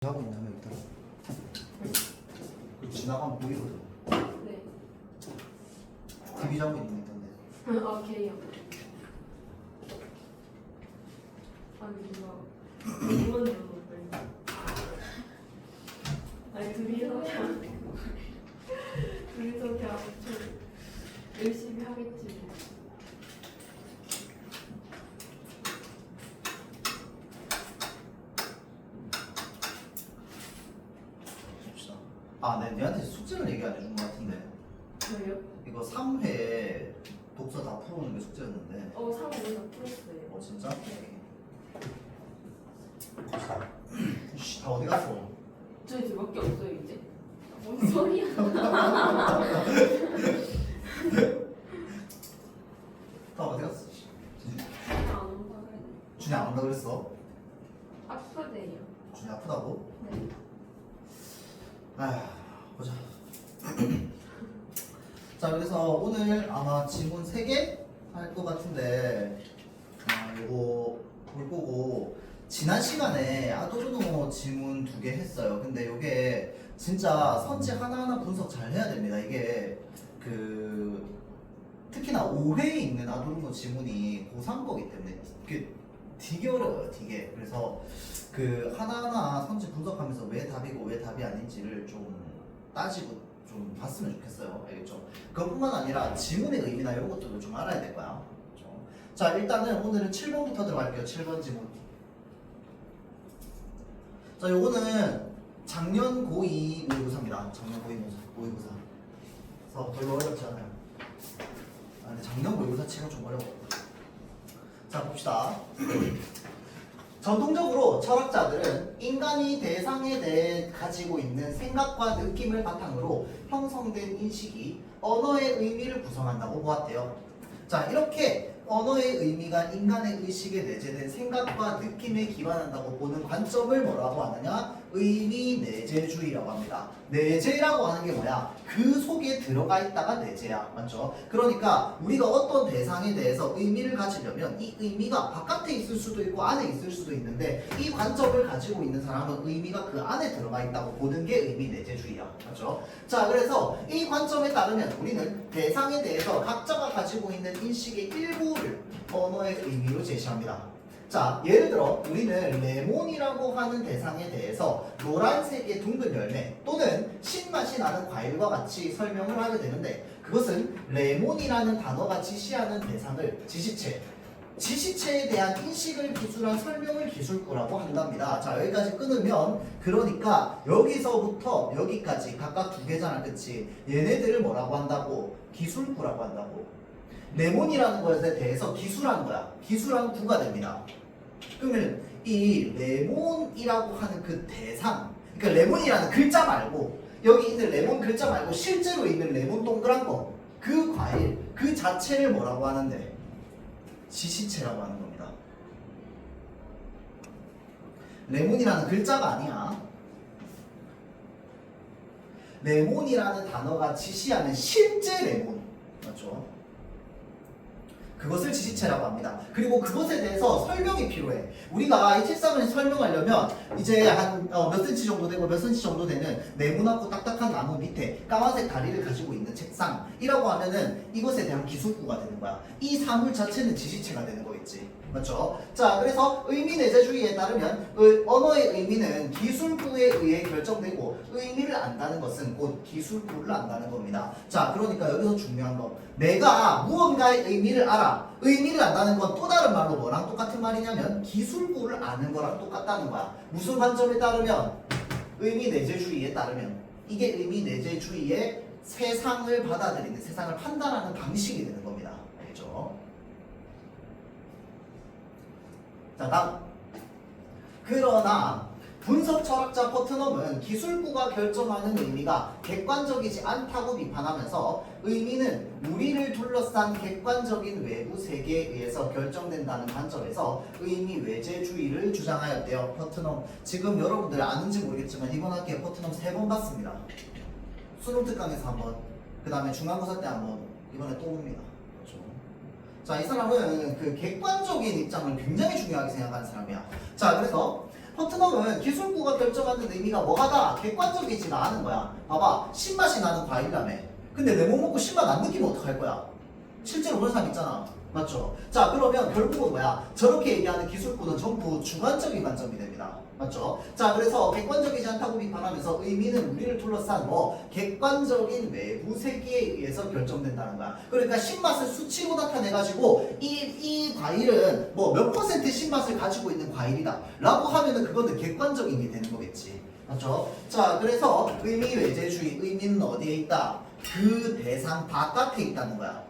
하고 있는 명 있더라. 그리고 지나가면 보이거든. 네. TV 하고 있는 명 있던데. 아, 걔요. 아니, 누가 이건 좀 아니, 둘이서 그냥 좀 열심히 하겠지. 봅시다. 아, 네, 내한테 숙제를 얘기 안 해준 것 같은데. 저요? 이거 3회 독서 다 풀어오는 게 숙제였는데. 3월 다 풀었어요. 진짜? 네. 씨, 다 어디 갔어? 저희 둘밖에 없어요, 이제. 뭔 소리야? 다 어디 갔어? 안 온다 그래. 준이 안 온다 그랬어? 아프대요. 준이 아프다고? 네. 아휴, 보자. 자, 그래서 오늘 아마 지문 3개 할 것 같은데, 요거 볼 거고, 지난 시간에 아도르노 지문 2개 했어요. 근데 요게 진짜 선지 하나하나 분석 잘 해야 됩니다. 이게 특히나 5회에 있는 아도르노 지문이 고3 거기 때문에 되게 어려워요, 되게. 그래서 하나하나 선지 분석하면서 왜 답이고 왜 답이 아닌지를 좀 따지고 좀 봤으면 좋겠어요. 알겠죠? 그것뿐만 아니라 지문의 의미나 이런 것들도 좀 알아야 될 거야. 그렇죠? 자, 일단은 오늘은 7번부터 들어갈게요. 7번 지문. 자, 요거는 작년 고2 모의고사입니다. 작년 고2 모의고사. 그래서 별로 어렵지 않아요. 근데 작년 모의고사 치고 좀 어려워. 자, 봅시다. 전통적으로 철학자들은 인간이 대상에 대해 가지고 있는 생각과 느낌을 바탕으로 형성된 인식이 언어의 의미를 구성한다고 보았대요. 자, 이렇게 언어의 의미가 인간의 의식에 내재된 생각과 느낌에 기반한다고 보는 관점을 뭐라고 하느냐? 의미 내재주의라고 합니다. 내재라고 하는 게 뭐야? 그 속에 들어가 있다가 내재야. 맞죠? 그러니까 우리가 어떤 대상에 대해서 의미를 가지려면 이 의미가 바깥에 있을 수도 있고 안에 있을 수도 있는데 이 관점을 가지고 있는 사람은 의미가 그 안에 들어가 있다고 보는 게 의미 내재주의야. 맞죠? 자, 그래서 이 관점에 따르면 우리는 대상에 대해서 각자가 가지고 있는 인식의 일부를 언어의 의미로 제시합니다. 자, 예를 들어 우리는 레몬이라고 하는 대상에 대해서 노란색의 둥근 열매 또는 신맛이 나는 과일과 같이 설명을 하게 되는데 그것은 레몬이라는 단어가 지시하는 대상을 지시체에 대한 인식을 기술한 설명을 기술구라고 한답니다. 자, 여기까지 끊으면 그러니까 여기서부터 여기까지 각각 2개잖아. 그치? 얘네들을 뭐라고 한다고? 기술구라고 한다고. 레몬이라는 것에 대해서 기술한 거야. 기술한 구가 됩니다. 그러면 이 레몬이라고 하는 그 대상, 그러니까 레몬이라는 글자 말고 여기 있는 레몬 글자 말고 실제로 있는 레몬 동그란 거, 그 과일, 그 자체를 뭐라고 하는데? 지시체라고 하는 겁니다. 레몬이라는 글자가 아니야. 레몬이라는 단어가 지시하는 실제 레몬, 맞죠? 그것을 지시체라고 합니다. 그리고 그것에 대해서 설명이 필요해. 우리가 이 책상을 설명하려면 이제 한 몇 센치 정도 되고 몇 센치 정도 되는 네모나고 딱딱한 나무 밑에 까만색 다리를 가지고 있는 책상이라고 하면은 이것에 대한 기술구가 되는 거야. 이 사물 자체는 지시체가 되는 거겠지. 맞죠? 자, 그래서 의미 내재주의에 따르면 언어의 의미는 기술구에 의해 결정되고 의미를 안다는 것은 곧 기술구를 안다는 겁니다. 자, 그러니까 여기서 중요한 거, 내가 무언가의 의미를 알아. 의미를 안다는 건 또 다른 말로 뭐랑 똑같은 말이냐면 기술구를 아는 거랑 똑같다는 거야. 무슨 관점에 따르면? 의미 내재주의에 따르면. 이게 의미 내재주의의 세상을 받아들이는, 세상을 판단하는 방식이 되는 겁니다. 알겠죠? 자, 다음. 그러나 분석 철학자 포트넘은 기술구가 결정하는 의미가 객관적이지 않다고 비판하면서 의미는 우리를 둘러싼 객관적인 외부 세계에 의해서 결정된다는 관점에서 의미 외재주의를 주장하였대요. 포트넘. 지금 여러분들 아는지 모르겠지만 이번 학기에 포트넘 3번 봤습니다. 수능 특강에서 한 번, 그 다음에 중간고사 때 한 번, 이번에 또 봅니다. 그렇죠? 자, 이 사람은 객관적인 입장을 굉장히 중요하게 생각하는 사람이야. 자, 그래서 퍼트넘은 기술구가 결정하는 의미가 뭐가다? 객관적이지가 않은 거야. 봐봐, 신맛이 나는 과일이라며. 근데 레몬 먹고 신맛 안 느끼면 어떡할 거야? 실제로 그런 사람 있잖아. 맞죠? 자, 그러면 결국은 뭐야? 저렇게 얘기하는 기술구는 전부 주관적인 관점이 됩니다. 맞죠? 자, 그래서 객관적이지 않다고 비판하면서 의미는 우리를 둘러싼 객관적인 외부 세계에 의해서 결정된다는 거야. 그러니까 신맛을 수치로 나타내가지고 이 과일은 몇 퍼센트 신맛을 가지고 있는 과일이다 라고 하면은 그거는 객관적인 게 되는 거겠지. 맞죠? 자, 그래서 의미 외재주의, 의미는 어디에 있다? 그 대상 바깥에 있다는 거야.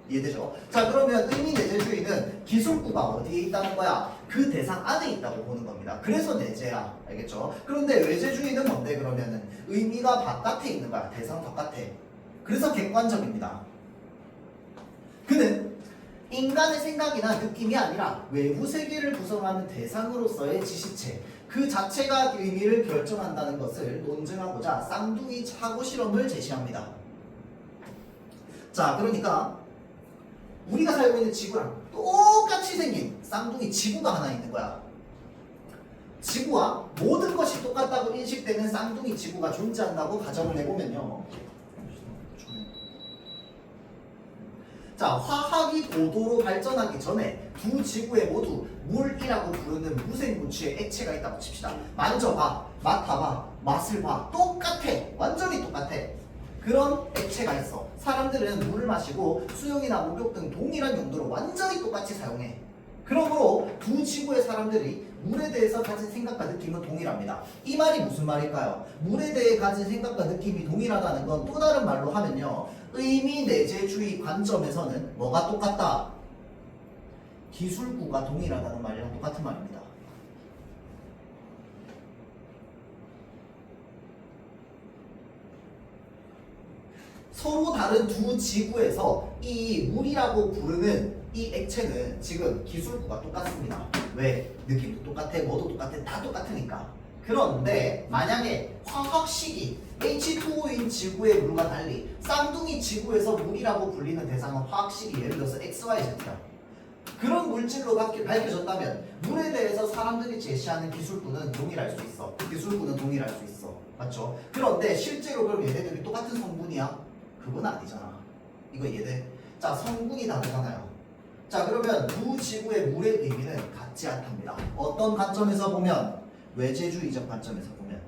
이해되죠? 자, 그러면 의미 내재주의는 기술구가 어디에 있다는 거야? 그 대상 안에 있다고 보는 겁니다. 그래서 내재야. 알겠죠? 그런데 외재주의는 뭔데 그러면은? 의미가 바깥에 있는 거야. 대상 바깥에. 그래서 객관적입니다. 그는 인간의 생각이나 느낌이 아니라 외부 세계를 구성하는 대상으로서의 지시체, 그 자체가 의미를 결정한다는 것을 논증하고자 쌍둥이 차고 실험을 제시합니다. 자, 그러니까 우리가 살고 있는 지구랑 똑같이 생긴 쌍둥이 지구가 하나 있는 거야. 지구와 모든 것이 똑같다고 인식되는 쌍둥이 지구가 존재한다고 가정을 해보면요. 자, 화학이 고도로 발전하기 전에 두 지구에 모두 물이라고 부르는 무생무취의 액체가 있다고 칩시다. 만져봐, 맡아봐, 맛을 봐. 똑같아. 완전히 똑같아. 그런 액체가 있어. 사람들은 물을 마시고 수영이나 목욕 등 동일한 용도로 완전히 똑같이 사용해. 그러므로 두 지구의 사람들이 물에 대해서 가진 생각과 느낌은 동일합니다. 이 말이 무슨 말일까요? 물에 대해 가진 생각과 느낌이 동일하다는 건 또 다른 말로 하면요. 의미 내재주의 관점에서는 뭐가 똑같다? 기술구가 동일하다는 말이랑 똑같은 말입니다. 서로 다른 두 지구에서 이 물이라고 부르는 이 액체는 지금 기술구가 똑같습니다. 왜? 느낌도 똑같아, 뭐도 똑같아, 다 똑같으니까. 그런데 만약에 화학식이 H2O인 지구의 물과 달리 쌍둥이 지구에서 물이라고 불리는 대상은 화학식이 예를 들어서 XYZ야. 그런 물질로 밝혀졌다면 물에 대해서 사람들이 제시하는 기술구는 동일할 수 있어. 기술구는 동일할 수 있어. 맞죠? 그런데 실제로 그럼 얘네들이 똑같은 성분이야? 그건 아니잖아. 이거 이해돼? 자, 성분이 다르잖아요. 자, 그러면 두 지구의 물의 의미는 같지 않답니다. 어떤 관점에서 보면? 외재주의적 관점에서 보면.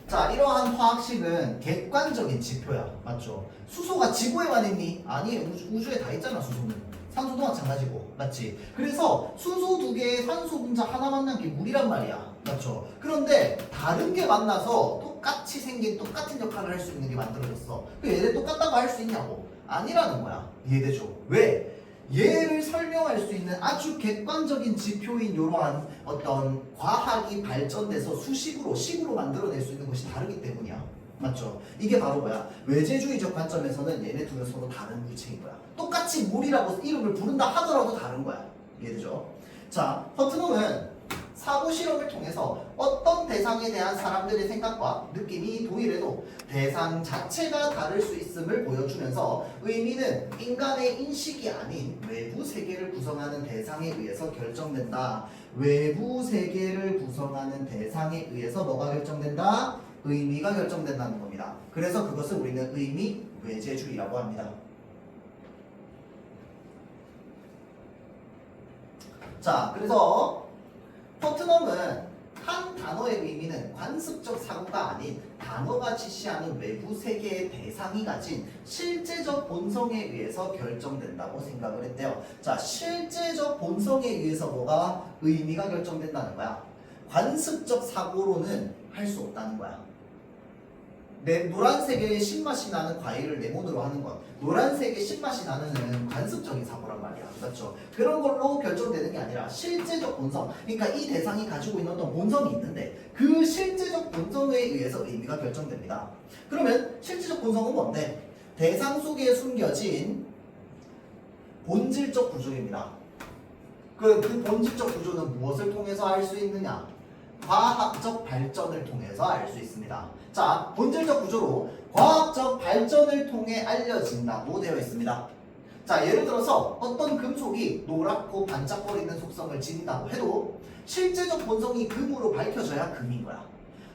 자, 이러한 화학식은 객관적인 지표야. 맞죠? 수소가 지구에만 있니? 아니, 우주에 다 있잖아, 수소는. 산소도 마찬가지고. 맞지? 그래서 수소 두 개의 산소 분자 하나 만난 게 물이란 말이야. 맞죠? 그런데 다른 게 만나서 똑같이 생긴 똑같은 역할을 할 수 있는 게 만들어졌어. 얘네 똑같다고 할 수 있냐고? 아니라는 거야. 이해되죠? 왜? 얘를 설명할 수 있는 아주 객관적인 지표인 이러한 어떤 과학이 발전돼서 식으로 만들어낼 수 있는 것이 다르기 때문이야. 맞죠? 이게 바로 뭐야? 외재주의적 관점에서는 얘네 둘은 서로 다른 물체인 거야. 똑같이 물이라고 이름을 부른다 하더라도 다른 거야. 이해되죠? 자, 퍼트넘은 사고 실험을 통해서 어떤 대상에 대한 사람들의 생각과 느낌이 동일해도 대상 자체가 다를 수 있음을 보여주면서 의미는 인간의 인식이 아닌 외부 세계를 구성하는 대상에 의해서 결정된다. 외부 세계를 구성하는 대상에 의해서 뭐가 결정된다? 의미가 결정된다는 겁니다. 그래서 그것을 우리는 의미 외재주의라고 합니다. 자, 그래서 퍼트넘은 한 단어의 의미는 관습적 사고가 아닌 단어가 지시하는 외부 세계의 대상이 가진 실제적 본성에 의해서 결정된다고 생각을 했대요. 자, 실제적 본성에 의해서 뭐가 의미가 결정된다는 거야. 관습적 사고로는 할 수 없다는 거야. 노란색의 신맛이 나는 과일을 레몬으로 하는 것, 노란색의 신맛이 나는 관습적인 사고란 말이야. 맞죠? 그런 걸로 결정되는 게 아니라 실제적 본성, 그러니까 이 대상이 가지고 있는 어떤 본성이 있는데 그 실제적 본성에 의해서 의미가 결정됩니다. 그러면 실제적 본성은 뭔데? 대상 속에 숨겨진 본질적 구조입니다. 그 본질적 구조는 무엇을 통해서 알 수 있느냐? 과학적 발전을 통해서 알 수 있습니다. 자, 본질적 구조로 과학적 발전을 통해 알려진다고 되어 있습니다. 자, 예를 들어서 어떤 금속이 노랗고 반짝거리는 속성을 지닌다고 해도 실제적 본성이 금으로 밝혀져야 금인 거야.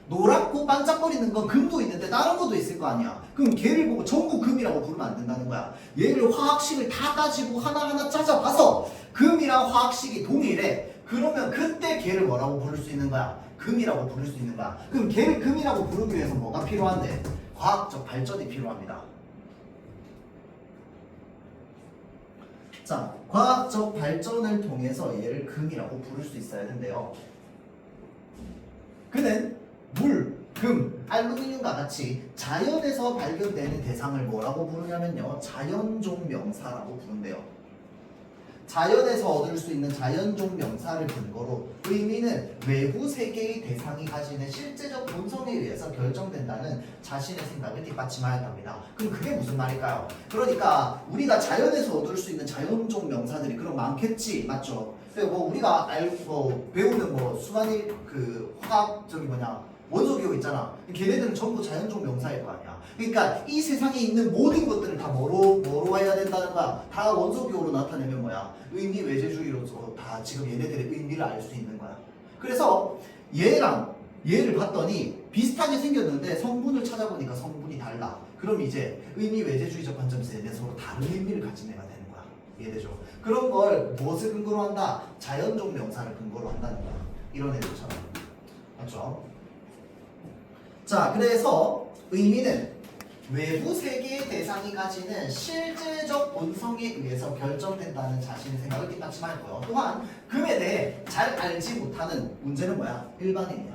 노랗고 반짝거리는 건 금도 있는데 다른 것도 있을 거 아니야. 그럼 걔를 보고 전부 금이라고 부르면 안 된다는 거야. 얘를 화학식을 다 가지고 하나하나 찾아봐서 금이랑 화학식이 동일해. 그러면 그때 걔를 뭐라고 부를 수 있는 거야? 금이라고 부를 수 있는 거야. 그럼 걔를 금이라고 부르기 위해서 뭐가 필요한데? 과학적 발전이 필요합니다. 자, 과학적 발전을 통해서 얘를 금이라고 부를 수 있어야 된대요. 그는 물, 금, 알루미늄과 같이 자연에서 발견되는 대상을 뭐라고 부르냐면요, 자연종 명사라고 부른대요. 자연에서 얻을 수 있는 자연종 명사를 근거로 의미는 외부 세계의 대상이 가지는 실제적 본성에 의해서 결정된다는 자신의 생각을 뒷받침하였답니다. 그럼 그게 무슨 말일까요? 그러니까 우리가 자연에서 얻을 수 있는 자연종 명사들이 그럼 많겠지, 맞죠? 뭐 우리가 배우는 뭐 수간이 그 화학 저기 원소기호 있잖아. 걔네들은 전부 자연종 명사일 거 아니야. 그러니까 이 세상에 있는 모든 것들을 다 뭐로 해야 된다는 거야? 다 원소기호로 나타내면 뭐야? 의미 외재주의로서 다 지금 얘네들의 의미를 알 수 있는 거야. 그래서 얘랑 얘를 봤더니 비슷하게 생겼는데 성분을 찾아보니까 성분이 달라. 그럼 이제 의미 외재주의적 관점에서 얘네 서로 다른 의미를 가진 애가 되는 거야. 이해되죠? 그런 걸 무엇을 근거로 한다? 자연종 명사를 근거로 한다는 거야. 이런 애들처럼. 맞죠? 자, 그래서 의미는 외부 세계의 대상이 가지는 실제적 본성에 의해서 결정된다는 자신의 생각을 뒷받침하였고요. 또한 금에 대해 잘 알지 못하는 문제는 뭐야? 일반인이야.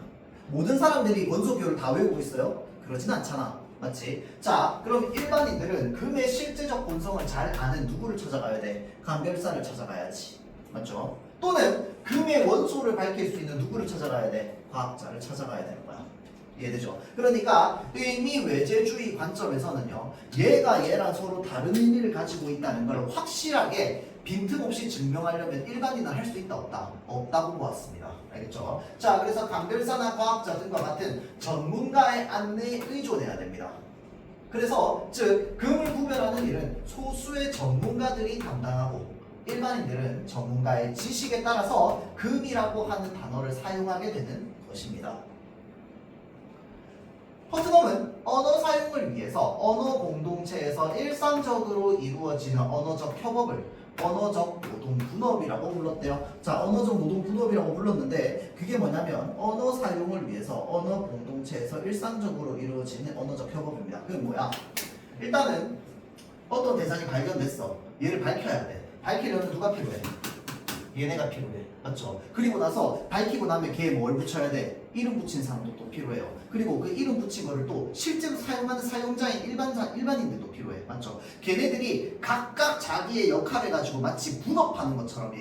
모든 사람들이 원소기호를 다 외우고 있어요? 그러진 않잖아. 맞지? 자, 그럼 일반인들은 금의 실제적 본성을 잘 아는 누구를 찾아가야 돼? 감별사를 찾아가야지. 맞죠? 또는 금의 원소를 밝힐 수 있는 누구를 찾아가야 돼? 과학자를 찾아가야 되는 거야. 이해되죠? 그러니까 의미 외재주의 관점에서는요, 얘가 얘랑 서로 다른 의미를 가지고 있다는 걸 확실하게 빈틈없이 증명하려면 일반인은 할 수 있다 없다? 없다고 보았습니다. 알겠죠? 자, 그래서 감별사나 과학자 등과 같은 전문가의 안내에 의존해야 됩니다. 그래서 즉 금을 구별하는 일은 소수의 전문가들이 담당하고 일반인들은 전문가의 지식에 따라서 금이라고 하는 단어를 사용하게 되는 것입니다. 퍼트넘은 언어 사용을 위해서 언어 공동체에서 일상적으로 이루어지는 언어적 협업을 언어적 노동 분업이라고 불렀대요. 자, 언어적 노동 분업이라고 불렀는데 그게 뭐냐면 언어 사용을 위해서 언어 공동체에서 일상적으로 이루어지는 언어적 협업입니다. 그게 뭐야? 일단은 어떤 대상이 발견됐어. 얘를 밝혀야 돼. 밝히려면 누가 필요해? 얘네가 필요해. 맞죠? 그리고 나서 밝히고 나면 걔에 뭘 붙여야 돼? 이름 붙인 사람도 또 필요해요. 그리고 그 이름 붙인 거를 또 실제로 사용하는 사용자인 일반인들도 필요해. 맞죠? 걔네들이 각각 자기의 역할을 가지고 마치 분업하는 것처럼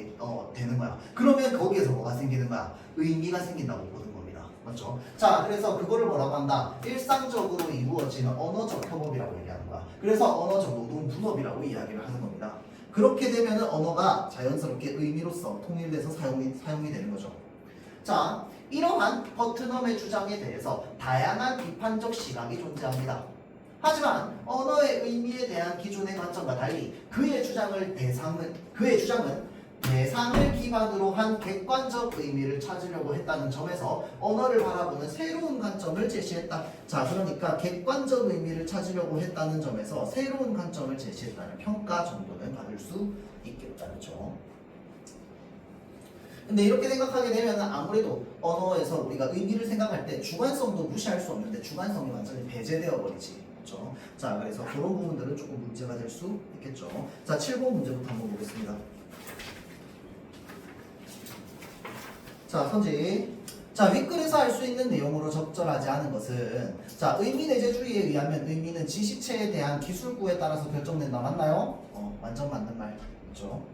되는 거야. 그러면 거기에서 뭐가 생기는 거야? 의미가 생긴다고 보는 겁니다. 맞죠? 자, 그래서 그거를 뭐라고 한다? 일상적으로 이루어지는 언어적 협업이라고 얘기하는 거야. 그래서 언어적 노동 분업이라고 이야기를 하는 겁니다. 그렇게 되면 언어가 자연스럽게 의미로서 통일돼서 사용이 되는 거죠. 자, 이러한 퍼트넘의 주장에 대해서 다양한 비판적 시각이 존재합니다. 하지만 언어의 의미에 대한 기존의 관점과 달리 그의 주장은 대상을 기반으로 한 객관적 의미를 찾으려고 했다는 점에서 언어를 바라보는 새로운 관점을 제시했다. 자, 그러니까 객관적 의미를 찾으려고 했다는 점에서 새로운 관점을 제시했다는 평가 정도는 받을 수 있겠다죠. 근데 이렇게 생각하게 되면 아무래도 언어에서 우리가 의미를 생각할 때 주관성도 무시할 수 없는데 주관성이 완전히 배제되어 버리지. 그렇죠? 자, 그래서 그런 부분들은 조금 문제가 될 수 있겠죠. 자, 7번 문제부터 한번 보겠습니다. 자, 선지. 자, 윗글에서 알 수 있는 내용으로 적절하지 않은 것은 자, 의미 내재주의에 의하면 의미는 지식체에 대한 기술구에 따라서 결정된다. 맞나요? 완전 맞는 말. 그렇죠?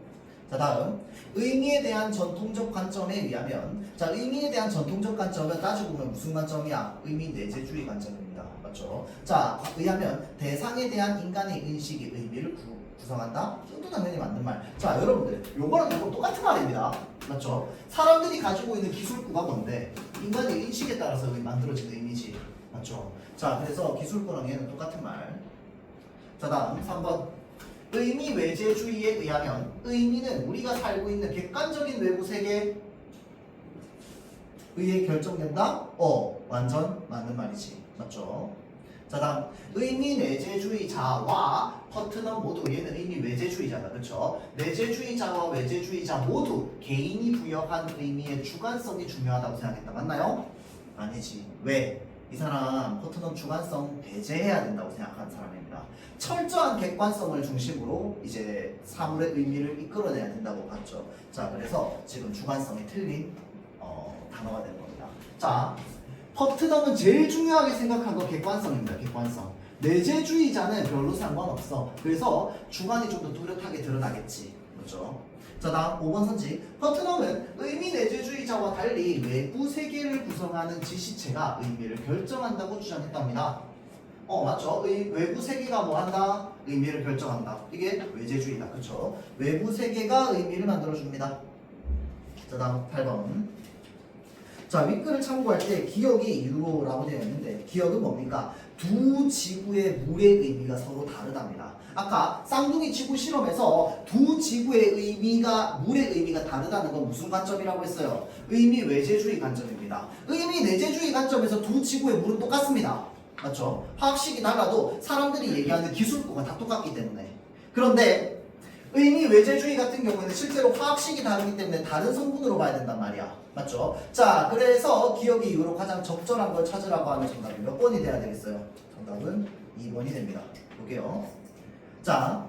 자, 다음 의미에 대한 전통적 관점에 의하면 자, 의미에 대한 전통적 관점은 따지고 보면 무슨 관점이야? 의미 내재주의 관점입니다. 맞죠? 자, 의하면 대상에 대한 인간의 인식이 의미를 구성한다? 이것도 당연히 맞는 말. 자, 여러분들 요거랑 요거 똑같은 말입니다. 맞죠? 사람들이 가지고 있는 기술구가 뭔데? 인간의 인식에 따라서 만들어진 의미지. 맞죠? 자, 그래서 기술구랑 얘는 똑같은 말. 자, 다음 3번. 의미 외재주의에 의하면 의미는 우리가 살고 있는 객관적인 외부 세계에 의해 결정된다? 완전 맞는 말이지. 맞죠? 자, 다음 의미 내재주의자와 퍼트넘 모두 얘는 의미 외재주의자다. 그렇죠? 내재주의자와 외재주의자 모두 개인이 부여한 의미의 주관성이 중요하다고 생각했다. 맞나요? 아니지. 왜? 이 사람 퍼트넘 주관성 배제해야 된다고 생각하는 사람입니다. 철저한 객관성을 중심으로 이제 사물의 의미를 이끌어내야 된다고 봤죠. 자, 그래서 지금 주관성이 틀린 단어가 되는 겁니다. 자, 퍼트넘은 제일 중요하게 생각한 건 객관성입니다. 객관성. 내재주의자는 별로 상관없어. 그래서 주관이 좀 더 뚜렷하게 드러나겠지. 그렇죠? 자, 다음 5번 선지. 퍼트넘은 의미 내재주의자와 달리 외부 세계를 구성하는 지시체가 의미를 결정한다고 주장했답니다. 맞죠? 외부 세계가 뭐 한다? 의미를 결정한다. 이게 외재주의다. 그렇죠? 외부 세계가 의미를 만들어줍니다. 자, 다음 8번. 자, 윗글을 참고할 때 기억이 유로라고 되어 있는데 기억은 뭡니까? 두 지구의 물의 의미가 서로 다르답니다. 아까 쌍둥이 지구 실험에서 두 지구의 의미가 물의 의미가 다르다는 건 무슨 관점이라고 했어요? 의미 외재주의 관점입니다. 의미 내재주의 관점에서 두 지구의 물은 똑같습니다. 맞죠? 화학식이 달라도 사람들이 얘기하는 기술구가 다 똑같기 때문에. 그런데 의미 외재주의 같은 경우에는 실제로 화학식이 다르기 때문에 다른 성분으로 봐야 된단 말이야. 맞죠? 자, 그래서 기억의 이유로 가장 적절한 걸 찾으라고 하면 정답이 몇 번이 돼야 되겠어요? 정답은 2번이 됩니다. 볼게요. 자,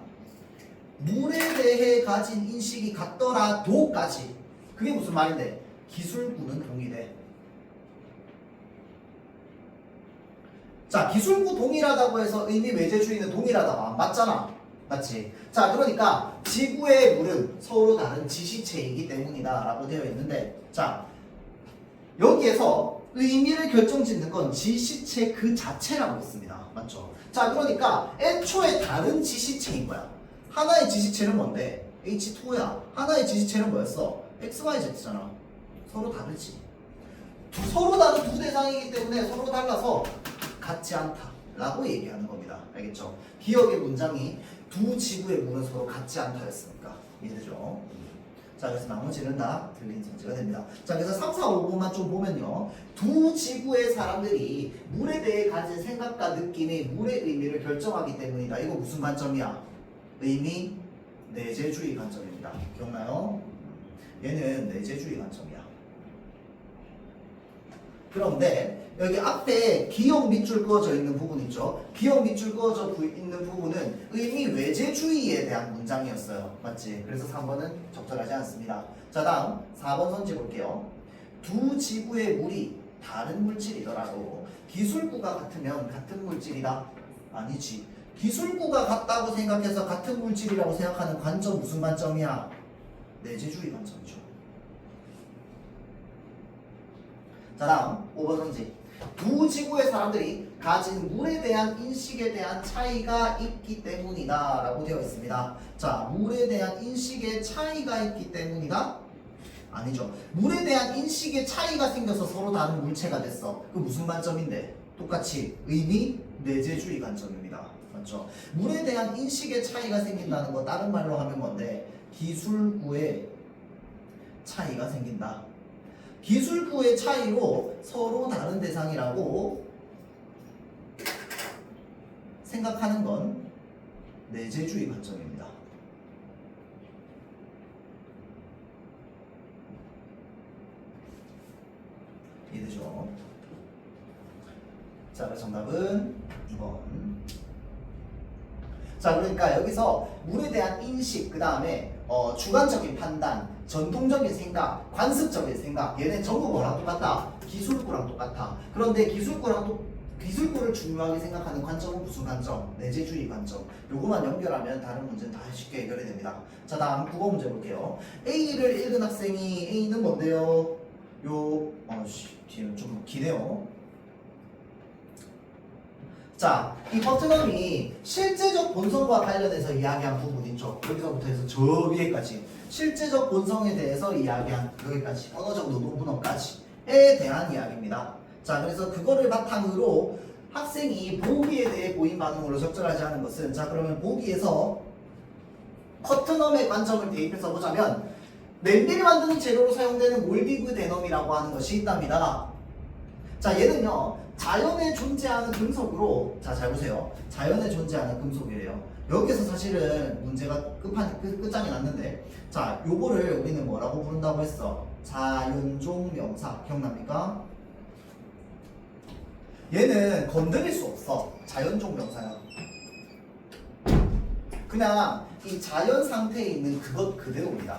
물에 대해 가진 인식이 같더라도까지. 그게 무슨 말인데? 기술구는 동일해. 자, 기술구 동일하다고 해서 의미 외재주의는 동일하다. 안 맞잖아. 맞지? 자, 그러니까 지구의 물은 서로 다른 지시체이기 때문이다 라고 되어 있는데, 자, 여기에서 의미를 결정짓는 건 지시체 그 자체라고 했습니다. 맞죠? 자, 그러니까 애초에 다른 지시체인 거야. 하나의 지시체는 뭔데? H2야. 하나의 지시체는 뭐였어? XYZ잖아. 서로 다르지. 서로 다른 두 대상이기 때문에 서로 달라서 같지 않다 라고 얘기하는 겁니다. 알겠죠? 기억의 문장이 두 지구의 물은 서로 같지 않다였으니까 이해되죠? 자, 그래서 나머지는 다 틀린 선지가 됩니다. 자, 그래서 3, 4, 5번만 좀 보면요, 두 지구의 사람들이 물에 대해 가진 생각과 느낌이 물의 의미를 결정하기 때문이다. 이거 무슨 관점이야? 의미 내재주의 관점입니다. 기억나요? 얘는 내재주의 관점이야. 그런데 여기 앞에 기억 밑줄 그어져 있는 부분 있죠? 기억 밑줄 그어져 있는 부분은 의미 외재주의에 대한 문장이었어요. 맞지? 그래서 3번은 적절하지 않습니다. 자, 다음 4번 선지 볼게요. 두 지구의 물이 다른 물질이더라도 기술구가 같으면 같은 물질이다? 아니지. 기술구가 같다고 생각해서 같은 물질이라고 생각하는 관점 무슨 관점이야? 내재주의 관점이죠. 자, 다음 5번 선지. 두 지구의 사람들이 가진 물에 대한 인식에 대한 차이가 있기 때문이다 라고 되어 있습니다. 자, 물에 대한 인식의 차이가 있기 때문이다? 아니죠. 물에 대한 인식의 차이가 생겨서 서로 다른 물체가 됐어. 그 무슨 관점인데? 똑같이 의미 내재주의 관점입니다. 맞죠? 물에 대한 인식의 차이가 생긴다는 거 다른 말로 하면 뭔데? 기술구의 차이가 생긴다. 기술구의 차이로 서로 다른 대상이라고 생각하는 건 내재주의 관점입니다. 이해되죠? 자, 그래서 정답은 2번. 자, 그러니까 여기서 물에 대한 인식, 그 다음에 주관적인 판단, 전통적인 생각, 관습적인 생각, 얘네 전부 뭐랑 똑같다? 기술구랑 똑같아. 그런데 기술구를 중요하게 생각하는 관점은 무슨 관점? 내재주의 관점. 요거만 연결하면 다른 문제는 다 쉽게 해결이 됩니다. 자, 다음 9번 문제 볼게요. A를 읽은 학생이 A는 뭔데요? 뒤는 좀 기네요. 자, 이 퍼트넘이 실제적 본성과 관련해서 이야기한 부분 있죠. 여기서부터 해서 저 위에까지 실제적 본성에 대해서 이야기한 여기까지 언어적 노동분업까지에 대한 이야기입니다. 자, 그래서 그거를 바탕으로 학생이 보기에 대해 보인 반응으로 적절하지 않은 것은, 자, 그러면 보기에서 커트넘의 관점을 대입해서 보자면 냄비를 만드는 재료로 사용되는 몰디브 데넘이라고 하는 것이 있답니다. 자, 얘는요 자연에 존재하는 금속으로, 자 잘 보세요, 자연에 존재하는 금속이래요. 여기서 사실은 문제가 끝장이 났는데, 자 요거를 우리는 뭐라고 부른다고 했어? 자연종 명사. 기억납니까? 얘는 건드릴 수 없어. 자연종 명사야. 그냥 이 자연 상태에 있는 그것 그대로입니다.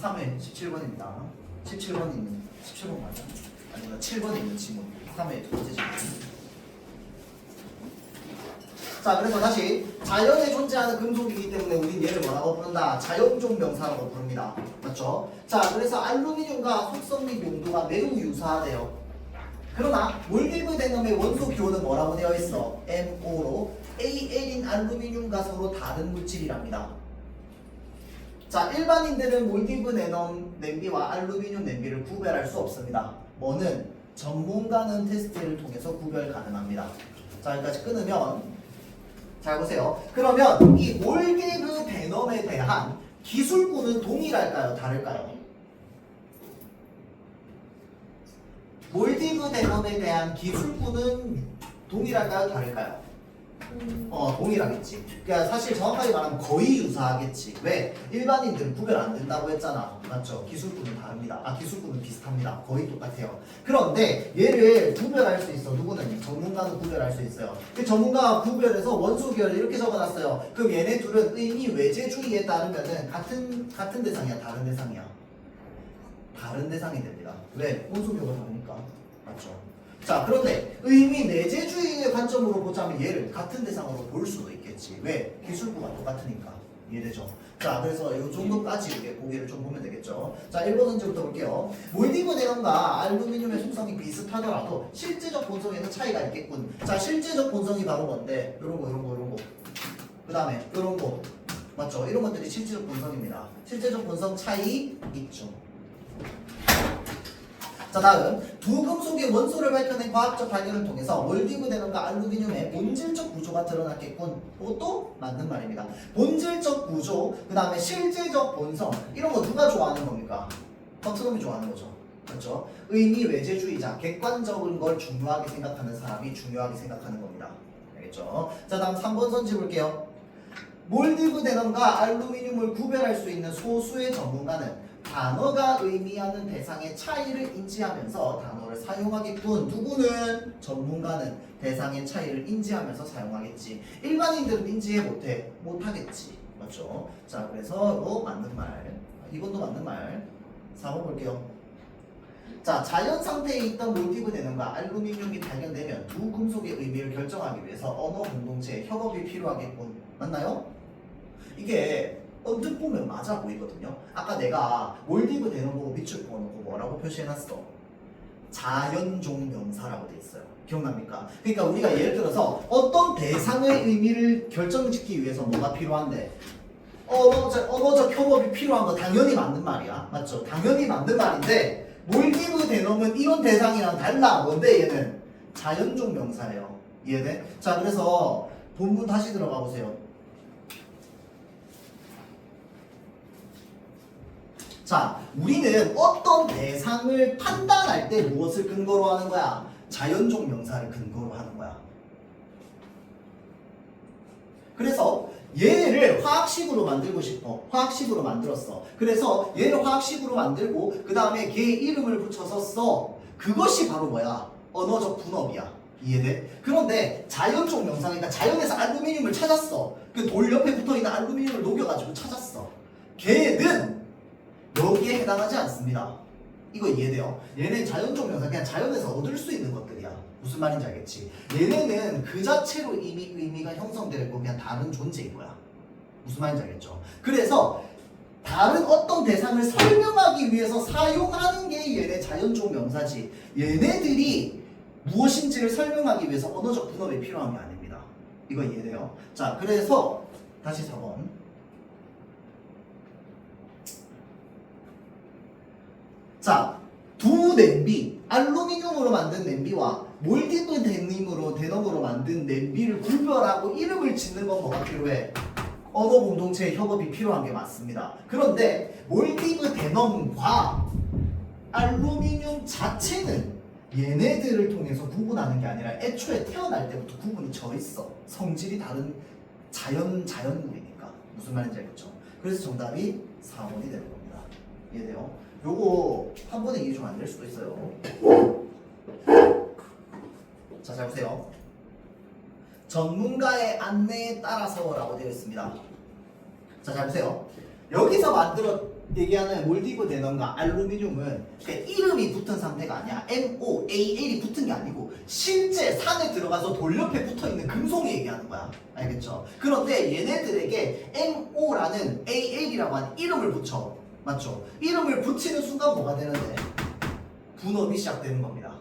3회 17번입니다. 17번 맞아? 아니면 7번에 있는 지문. 3회 두 번째 질문. 자, 그래서 다시 자연에 존재하는 금속이기 때문에 우린 얘를 뭐라고 부른다? 자연종 명사라고 부릅니다. 맞죠? 자, 그래서 알루미늄과 속성 및 용도가 매우 유사하대요. 그러나 몰디브 데넘의 원소 기호는 뭐라고 되어 있어? MO로 AL인 알루미늄과 서로 다른 물질이랍니다. 자, 일반인들은 몰디브 데넘 냄비와 알루미늄 냄비를 구별할 수 없습니다. 뭐는? 전문가는 테스트를 통해서 구별 가능합니다. 자, 여기까지 끊으면, 잘 보세요. 그러면 이 몰디브 데넘에 대한 기술구는 동일할까요? 다를까요? 몰디브 데넘에 대한 기술구는 동일할까요? 다를까요? 동일하겠지. 그러니까 사실 정확하게 말하면 거의 유사하겠지. 왜? 일반인들은 구별 안 된다고 했잖아. 맞죠? 기술구는 다릅니다. 기술구는 비슷합니다. 거의 똑같아요. 그런데 얘를 구별할 수 있어. 누구는? 전문가는 구별할 수 있어요. 그 전문가가 구별해서 원소 계열을 이렇게 적어놨어요. 그럼 얘네 둘은 의미 외재주의에 따르면은 같은 대상이야? 다른 대상이야? 다른 대상이 됩니다. 왜? 원소 계열가 다르니까. 맞죠? 자, 그런데 의미 내재주의의 관점으로 보자면 얘를 같은 대상으로 볼 수도 있겠지. 왜? 기술구가 똑같으니까. 이해되죠? 자, 그래서 이 정도까지 이렇게 보기를 좀 보면 되겠죠. 자, 1번 문제부터 볼게요. 몰디브 데넘과 알루미늄의 속성이 비슷하더라도 실제적 본성에는 차이가 있겠군. 자, 실제적 본성이 바로 뭔데? 요런 거. 그 다음에 요런 거. 맞죠? 이런 것들이 실제적 본성입니다. 실제적 본성 차이 있죠. 자, 다음 두 금속의 원소를 밝혀낸 과학적 발견을 통해서 몰디브 데넘과 알루미늄의 본질적 구조가 드러났겠군. 그것도 맞는 말입니다. 본질적 구조, 그 다음에 실제적 본성, 이런 거 누가 좋아하는 겁니까? 커트넘이 좋아하는 거죠. 그렇죠? 의미 외재주의자, 객관적인 걸 중요하게 생각하는 사람이 중요하게 생각하는 겁니다. 알겠죠? 자, 다음 3번 선지 볼게요. 몰디브 데넘과 알루미늄을 구별할 수 있는 소수의 전문가는 단어가 의미하는 대상의 차이를 인지하면서 단어를 사용하겠군. 누구는? 전문가는 대상의 차이를 인지하면서 사용하겠지. 일반인들은 인지해 못하겠지. 맞죠? 자, 그래서 이거 맞는 말. 이번도 맞는 말. 4번 볼게요. 자, 자연 상태에 있던 몰디브 데넘과 알루미늄이 발견되면 두 금속의 의미를 결정하기 위해서 언어 공동체의 협업이 필요하겠군. 맞나요? 이게 언뜻 보면 맞아 보이거든요. 아까 내가 몰디브 데넘 보고 밑줄 그어놓고 뭐라고 표시해놨어? 자연종 명사라고 돼 있어요. 기억납니까? 그러니까 우리가 예를 들어서 어떤 대상의 의미를 결정짓기 위해서 뭐가 필요한데, 언어적 협업이 필요한 거 당연히 맞는 말이야. 맞죠? 당연히 맞는 말인데 몰디브 데넘은 이런 대상이랑 달라. 뭔데 얘는? 자연종 명사예요. 이해돼? 자, 그래서 본문 다시 들어가 보세요. 자, 우리는 어떤 대상을 판단할 때 무엇을 근거로 하는 거야? 자연종 명사를 근거로 하는 거야. 그래서 얘를 화학식으로 만들고 싶어. 화학식으로 만들었어. 그래서 얘를 화학식으로 만들고 그 다음에 걔 이름을 붙여서 써. 그것이 바로 뭐야? 언어적 분업이야. 이해돼? 그런데 자연종 명사니까 자연에서 알루미늄을 찾았어. 그 돌 옆에 붙어있는 알루미늄을 녹여가지고 찾았어. 걔는 여기에 해당하지 않습니다. 이거 이해돼요? 얘는 자연종 명사, 그냥 자연에서 얻을 수 있는 것들이야. 무슨 말인지 알겠지? 얘네는 그 자체로 이미 의미가 형성되고 그냥 다른 존재인 거야. 무슨 말인지 알겠죠? 그래서 다른 어떤 대상을 설명하기 위해서 사용하는 게 얘네 자연종 명사지, 얘네들이 무엇인지를 설명하기 위해서 언어적 분업이 필요한 게 아닙니다. 이거 이해돼요? 자, 그래서 다시 4번. 자, 두 냄비, 알루미늄으로 만든 냄비와 몰디브 데넘으로 만든 냄비를 구별하고 이름을 짓는 건 뭐가 필요해? 언어 공동체의 협업이 필요한 게 맞습니다. 그런데 몰디브 데넘과 알루미늄 자체는 얘네들을 통해서 구분하는 게 아니라 애초에 태어날 때부터 구분이 져 있어. 성질이 다른 자연물이니까. 무슨 말인지 알겠죠? 그래서 정답이 4번이 되는 겁니다. 이해돼요? 요거 한 번에 이해 좀 안 될 수도 있어요. 자, 잘 보세요. 전문가의 안내에 따라서라고 되어 있습니다. 자, 잘 보세요. 여기서 얘기하는 몰디브 데넘과 알루미늄은 그냥 이름이 붙은 상태가 아니야. MOAL이 붙은 게 아니고 실제 산에 들어가서 돌 옆에 붙어있는 금속이 얘기하는 거야. 알겠죠? 그런데 얘네들에게 MO라는 AL이라고 하는 이름을 붙여. 맞죠? 이름을 붙이는 순간 뭐가 되는데? 분업이 시작되는 겁니다.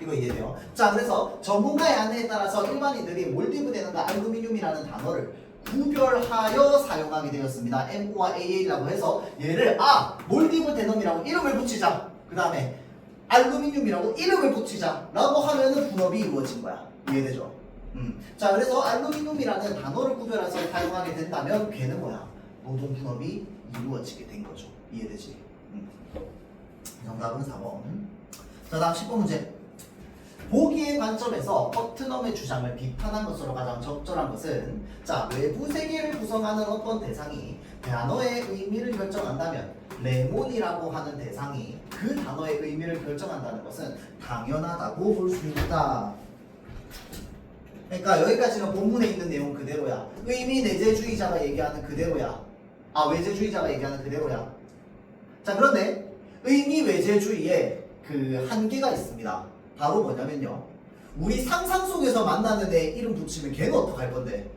이거 이해돼요? 자, 그래서 전문가의 안내에 따라서 일반인들이 몰디브 데넘과 알루미늄이라는 단어를 구별하여 사용하게 되었습니다. MO와 AA라고 해서 얘를 몰디브 데넘이라고 이름을 붙이자. 그 다음에 알루미늄이라고 이름을 붙이자 라고 하면은 분업이 이루어진 거야. 이해되죠? 자, 그래서 알루미늄이라는 단어를 구별해서 사용하게 된다면 걔는 뭐야? 노동 분업이 이루어지게 된 거죠. 이해되지? 정답은 4번. 자, 다음 10번 문제. 보기의 관점에서 퍼트넘의 주장을 비판한 것으로 가장 적절한 것은, 자, 외부 세계를 구성하는 어떤 대상이 단어의 의미를 결정한다면 레몬이라고 하는 대상이 그 단어의 의미를 결정한다는 것은 당연하다고 볼 수 있다. 그러니까 여기까지는 본문에 있는 내용 그대로야. 의미 내재주의자가 얘기하는 그대로야. 외재주의자가 얘기하는 그대로야. 자, 그런데 의미 외재주의에 그 한계가 있습니다. 바로 뭐냐면요, 우리 상상 속에서 만나는 애 이름 붙이면 걔는 어떡할 건데?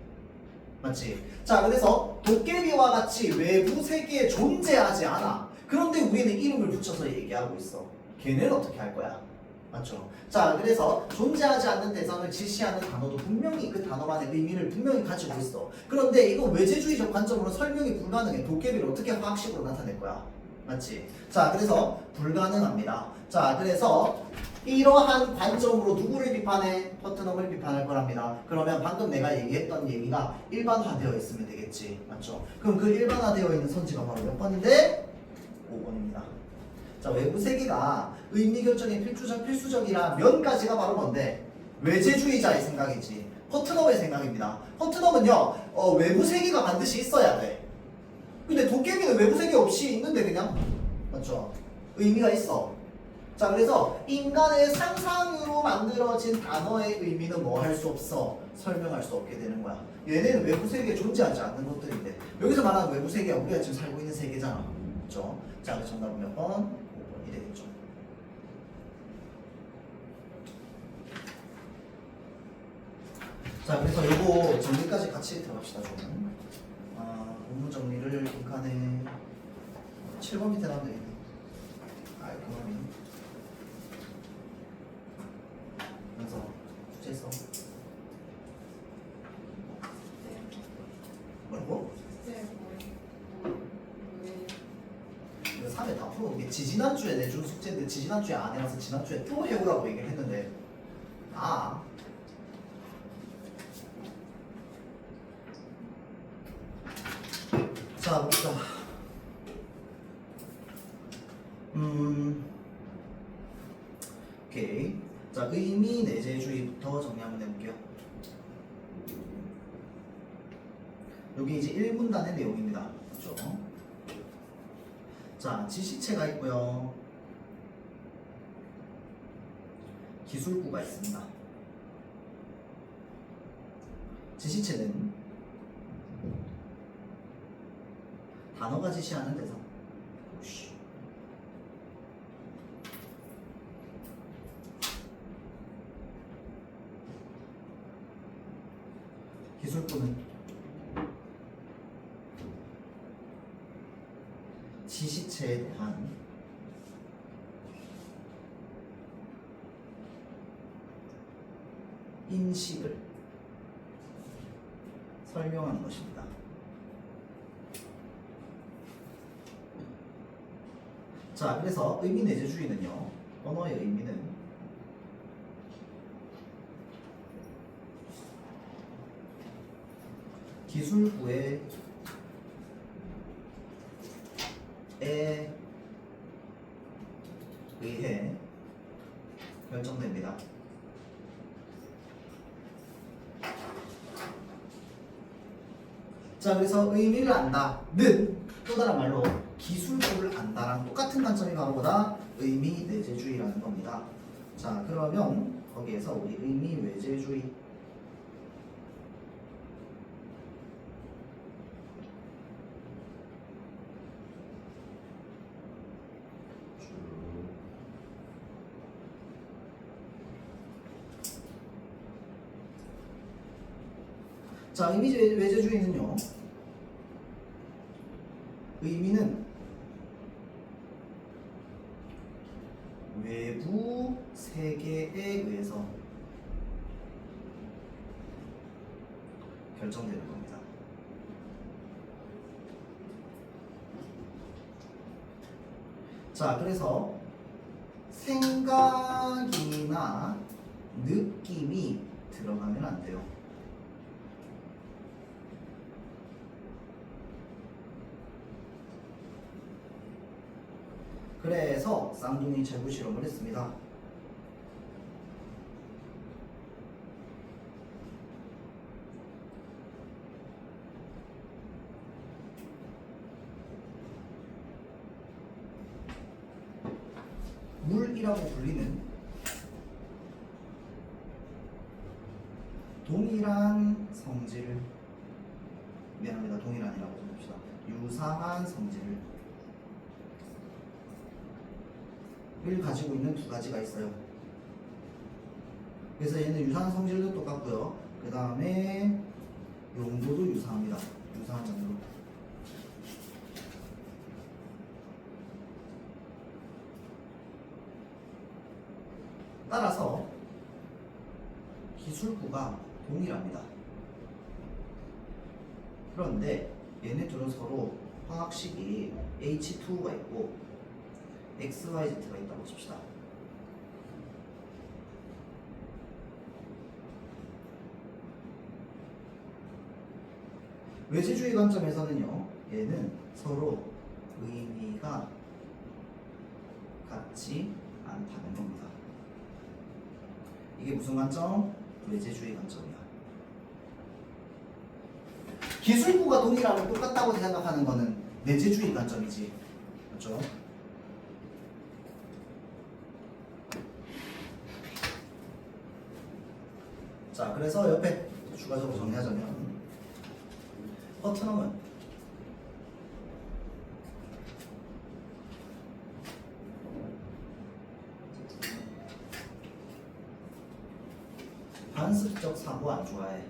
맞지? 자, 그래서 도깨비와 같이 외부 세계에 존재하지 않아. 그런데 우리는 이름을 붙여서 얘기하고 있어. 걔는 어떻게 할 거야? 맞죠? 자, 그래서 존재하지 않는 대상을 지시하는 단어도 분명히 그 단어만의 의미를 분명히 가지고 있어. 그런데 이거 외재주의적 관점으로 설명이 불가능해. 도깨비를 어떻게 화학식으로 나타낼 거야? 맞지? 자, 그래서 불가능합니다. 자, 그래서 이러한 관점으로 누구를 비판해? 퍼트넘을 비판할 거랍니다. 그러면 방금 내가 얘기했던 얘기가 일반화되어 있으면 되겠지. 맞죠? 그럼 그 일반화되어 있는 선지가 바로 몇 번인데? 5번입니다. 자, 외부 세계가 의미 결정에 필수적이라면까지가 바로 뭔데? 외재주의자의 생각이지. 퍼트넘의 생각입니다. 퍼트넘은요, 외부 세계가 반드시 있어야 돼. 근데 도깨비는 외부 세계 없이 있는데 그냥, 맞죠? 의미가 있어. 자, 그래서 인간의 상상으로 만들어진 단어의 의미는 뭐 할 수 없어? 설명할 수 없게 되는 거야. 얘네는 외부 세계에 존재하지 않는 것들인데, 여기서 말하는 외부 세계가 우리가 지금 살고 있는 세계잖아. 그렇죠? 자, 그래서 정답은 몇 번? 5번이 되겠죠. 자, 그래서 요거 정리까지 같이 들어갑시다. 좀. 본문 정리를 빈칸에 7번 밑에 나오면 되겠네. 그만이. 그래서 숙제 써. 뭐라고? 이거 3회 다 풀어. 이게 지지난주에 내준 숙제인데 지지난주에 안 해와서 지난주에 또 해오라고 얘기를 했는데 자, 봅시다. 오케이. 자, 의미 내재주의부터 정리 한번 해볼게요. 여기 이제 1분단의 내용입니다. 그렇죠? 자, 지시체가 있고요. 기술구가 있습니다. 지시체는 단어가 지시하는 대상. 기술구는 지시체에 대한 인식을 설명하는 것입니다. 자, 그래서 의미 내재주의는요, 언어의 의미는 기술부에 의해 결정됩니다. 자, 그래서 의미를 안다는 또 다른 말로 기술부를 안다랑 똑같은 관점이 바로 뭐다? 의미 내재주의라는 겁니다. 자, 그러면 거기에서 우리 의미 외재주의 자, 의미 외재주의는요, 의미는 외부 세계에 의해서 결정되는 겁니다. 자, 그래서 생각이나 느낌이 들어가면 안 돼요. 그래서 쌍둥이 재구 실험을 했습니다. 물이라고 불리는 동일한 성질을, 미안합니다, 동일한이라고 봅시다. 유사한 성질을 가지고 있는 두 가지가 있어요. 그래서 얘는 유사한 성질도 똑같고요. 그 다음에 용도도 유사합니다. 유사한 정도. 따라서 기술부가 동일합니다. 그런데 얘네 둘은 서로 화학식이 H2가 있고 XYZ가 있다고 칩시다. 외재주의 관점에서는요, 얘는 서로 의미가 같지 않다는 겁니다. 이게 무슨 관점? 외재주의 관점이야. 기술부가 동일하고 똑같다고 생각하는 거는 내재주의 관점이지. 그렇죠? 자, 그래서 옆에 추가적으로 정리하자면 허트넘은 반습적 사고 안 좋아해.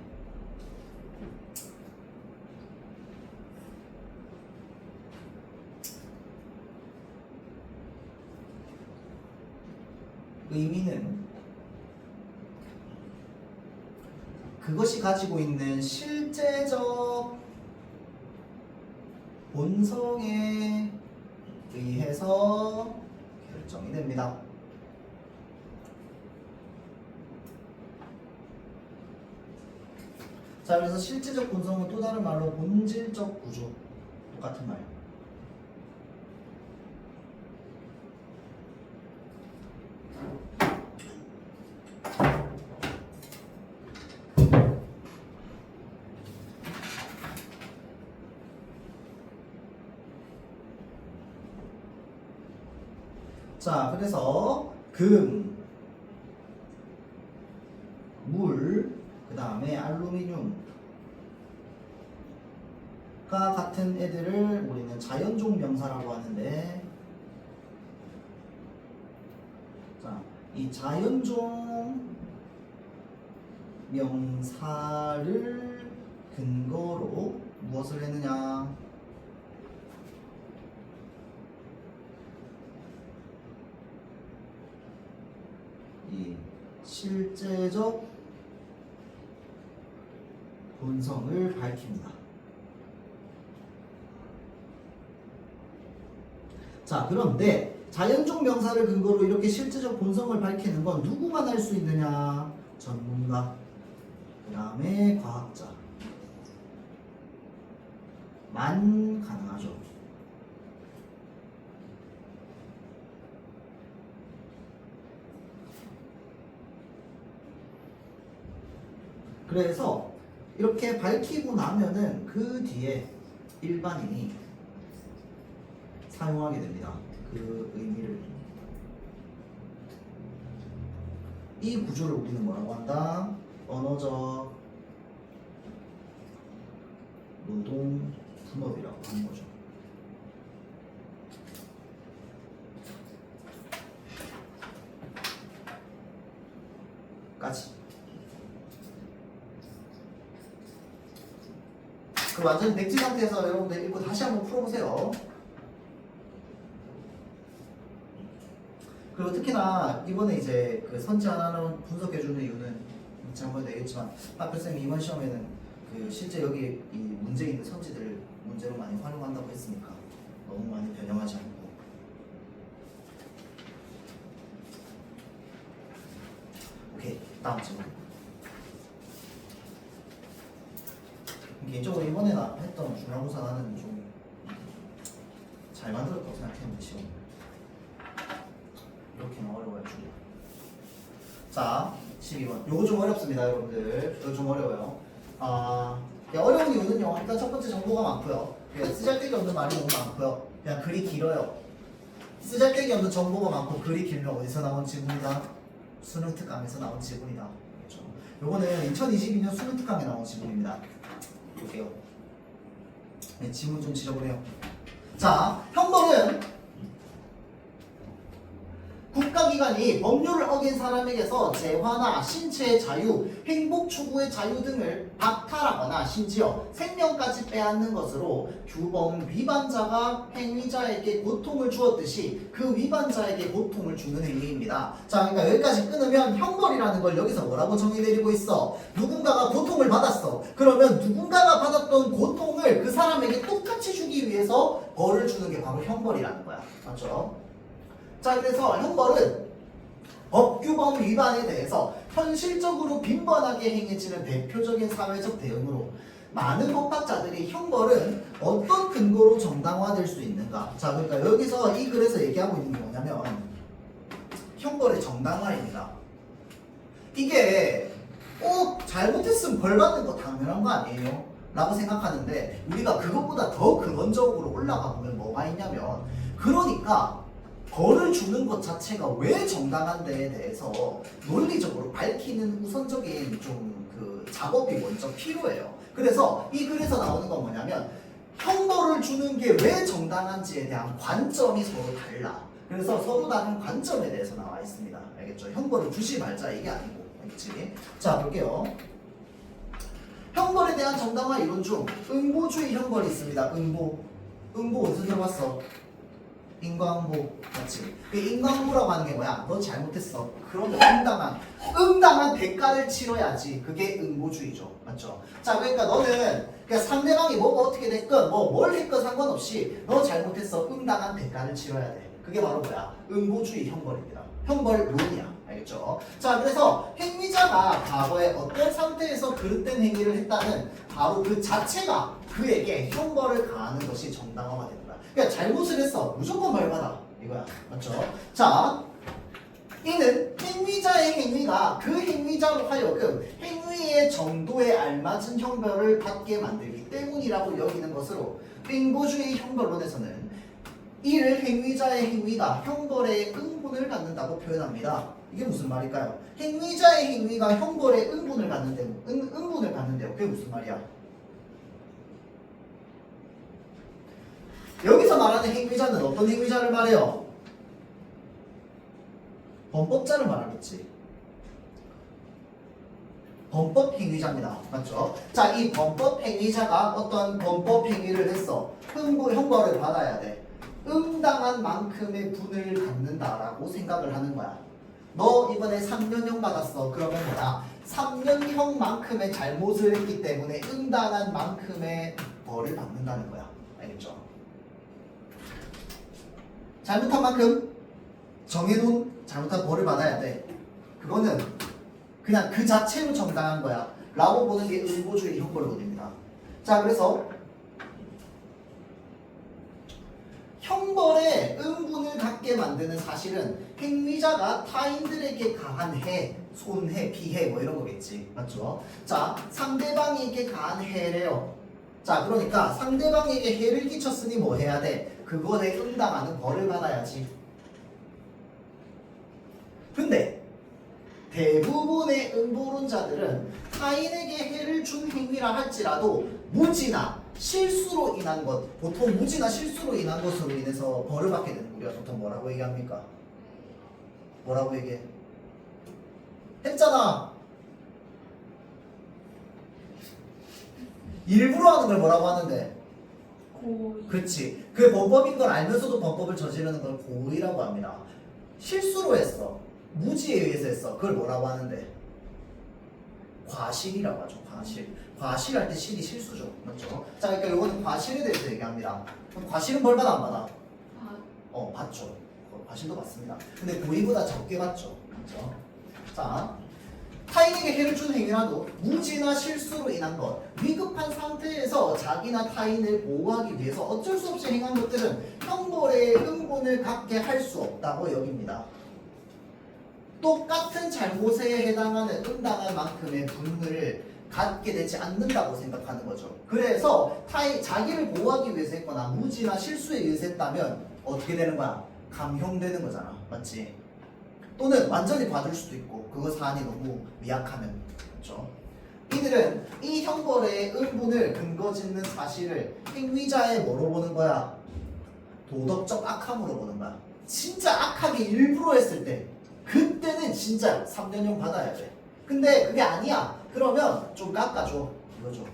의미는 그것이 가지고 있는 실제적 본성에 의해서 결정이 됩니다. 자, 그래서 실제적 본성은 또 다른 말로 본질적 구조, 똑같은 말. 자, 그래서 금, 물, 그 다음에 알루미늄과 같은 애들을 우리는 자연종 명사라고 하는데, 자, 이 자연종 명사를 근거로 무엇을 했느냐? 이 실제적 본성을 밝힙니다. 자, 그런데 자연종 명사를 근거로 이렇게 실제적 본성을 밝히는 건 누구만 할 수 있느냐? 전문가, 그 다음에 과학자. 만 가능하죠. 그래서 이렇게 밝히고 나면은 그 뒤에 일반인이 사용하게 됩니다. 그 의미를. 이 구조를 우리는 뭐라고 한다? 언어적 노동 분업이라고 하는 거죠. 까지. 그 완전 백지 상태에서 여러분들 읽고 다시 한번 풀어보세요. 그리고 특히나 이번에 이제 그 선지 하나는 분석해주는 이유는 지난번에 얘기했지만 박별쌤이 이번 시험에는 그 실제 여기 이 문제 있는 선지들 문제로 많이 활용한다고 했으니까 너무 많이 변형하지 않고. 오케이, 다음 질문. 개인적으로 이번에 했던 중간고사 나는 좀 잘 만들었다고 생각했는데 시험 이렇게는 어려워가지고. 자, 12번. 요거 좀 어렵습니다, 여러분들. 이거 좀 어려워요. 어려운 이유는요. 일단 첫 번째 정보가 많고요. 쓰잘데기 없는 말이 너무 많고요. 그냥 글이 길어요. 쓰잘데기 없는 정보가 많고 글이 길면 어디서 나온 지문이다? 수능 특강에서 나온 지문이다. 그렇죠. 요거는 2022년 수능 특강에 나온 지문입니다. 볼게요. 네, 지문 좀 지저분해요. 자, 형벌은 국가기관이 법률을 어긴 사람에게서 재화나 신체의 자유, 행복 추구의 자유 등을 박탈하거나 심지어 생명까지 빼앗는 것으로 규범 위반자가 행위자에게 고통을 주었듯이 그 위반자에게 고통을 주는 행위입니다. 자, 그러니까 여기까지 끊으면 형벌이라는 걸 여기서 뭐라고 정의내리고 있어? 누군가가 고통을 받았어. 그러면 누군가가 받았던 고통을 그 사람에게 똑같이 주기 위해서 벌을 주는 게 바로 형벌이라는 거야. 맞죠? 자, 그래서 형벌은 법규범 위반에 대해서 현실적으로 빈번하게 행해지는 대표적인 사회적 대응으로 많은 법학자들이 형벌은 어떤 근거로 정당화될 수 있는가. 자, 그러니까 여기서 이 글에서 얘기하고 있는 게 뭐냐면 형벌의 정당화입니다. 이게 꼭 잘못했으면 벌 받는 거 당연한 거 아니에요? 라고 생각하는데 우리가 그것보다 더 근원적으로 올라가 보면 뭐가 있냐면, 그러니까 벌을 주는 것 자체가 왜 정당한 데에 대해서 논리적으로 밝히는 우선적인 좀 그 작업이 먼저 필요해요. 그래서 이 글에서 나오는 건 뭐냐면 형벌을 주는 게 왜 정당한지에 대한 관점이 서로 달라. 그래서 서로 다른 관점에 대해서 나와 있습니다. 알겠죠? 형벌을 주지 말자 이게 아니고. 알겠지? 자, 볼게요. 형벌에 대한 정당화 이론 중 응보주의 형벌이 있습니다. 응보 어디서 들어봤어? 인과응보. 맞지? 그 인과응보라고 하는 게 뭐야? 너 잘못했어. 그러면 응당한 대가를 치러야지. 그게 응보주의죠. 맞죠? 자, 그러니까 너는 그냥 상대방이 뭐가 어떻게 됐건 뭘 했건 상관없이 너 잘못했어. 응당한 대가를 치러야 돼. 그게 바로 뭐야? 응보주의 형벌입니다. 형벌론이야. 알겠죠? 자, 그래서 행위자가 과거에 어떤 상태에서 그릇된 행위를 했다는 바로 그 자체가 그에게 형벌을 가하는 것이 정당화가 됩니다. 그러니까 잘못을 했어. 무조건 벌받아. 이거야. 맞죠? 자, 이는 행위자의 행위가 그 행위자로 하여금 행위의 정도에 알맞은 형벌을 받게 만들기 때문이라고 여기는 것으로 응보주의 형벌론에서는 이를 행위자의 행위가 형벌의 응분을 갖는다고 표현합니다. 이게 무슨 말일까요? 행위자의 행위가 형벌의 응분을 갖는데요. 그게 무슨 말이야? 여기서 말하는 행위자는 어떤 행위자를 말해요? 범법자를 말하겠지. 범법 행위자입니다. 맞죠? 자, 이 범법 행위자가 어떤 범법 행위를 했어. 형벌을 받아야 돼. 응당한 만큼의 분을 갖는다라고 생각을 하는 거야. 너 이번에 3년형 받았어. 그러면 뭐야? 3년형만큼의 잘못을 했기 때문에 응당한 만큼의 벌을 받는다는 거야. 알겠죠? 잘못한 만큼 정해놓은 잘못한 벌을 받아야 돼. 그거는 그냥 그 자체로 정당한 거야 라고 보는 게 응보주의 형벌론입니다. 자, 그래서 만드는 사실은 행위자가 타인들에게 가한 해, 손해, 피해 뭐 이런 거겠지. 맞죠? 자, 상대방에게 가한 해래요. 자, 그러니까 상대방에게 해를 끼쳤으니 뭐 해야 돼? 그거에 응당하는 벌을 받아야지. 근데 대부분의 음보론자들은 타인에게 해를 준 행위라 할지라도 무지나 실수로 인한 것, 보통 무지나 실수로 인한 것으로 인해서 벌을 받게 되는 우리가 보통 뭐라고 얘기합니까? 뭐라고 얘기해? 했잖아. 일부러 하는 걸 뭐라고 하는데? 고의. 그렇지. 그 범법인 걸 알면서도 범법을 저지르는 걸 고의라고 합니다. 실수로 했어. 무지에 의해서 했어. 그걸 뭐라고 하는데? 과실이라고 하죠. 과실. 과실할 때 실이 실수죠. 맞죠? 자, 그러니까 이거는 과실에 대해서 얘기합니다. 그럼 과실은 벌 받아 안 받아? 받죠. 과실도 받습니다. 근데 고의보다 적게 받죠. 그렇죠? 자, 타인에게 해를 준 행위라도 무지나 실수로 인한 것, 위급한 상태에서 자기나 타인을 보호하기 위해서 어쩔 수 없이 행한 것들은 형벌의 응분을 갖게 할 수 없다고 여깁니다. 똑같은 잘못에 해당하는 응당한 만큼의 분을 갖게 되지 않는다고 생각하는 거죠. 그래서 자기를 보호하기 위해서 했거나 무지나 실수에 의해서 했다면 어떻게 되는 거야? 감형되는 거잖아. 맞지? 또는 완전히 봐줄 수도 있고, 그거 사안이 너무 미약하면. 그렇죠? 이들은 이 형벌의 응분을 근거 짓는 사실을 행위자의 뭐로 보는 거야? 도덕적 악함으로 보는 거야. 진짜 악하게 일부러 했을 때 그때는 진짜 3년형 받아야 돼. 근데 그게 아니야. 그러면 좀 깎아줘. 이거죠.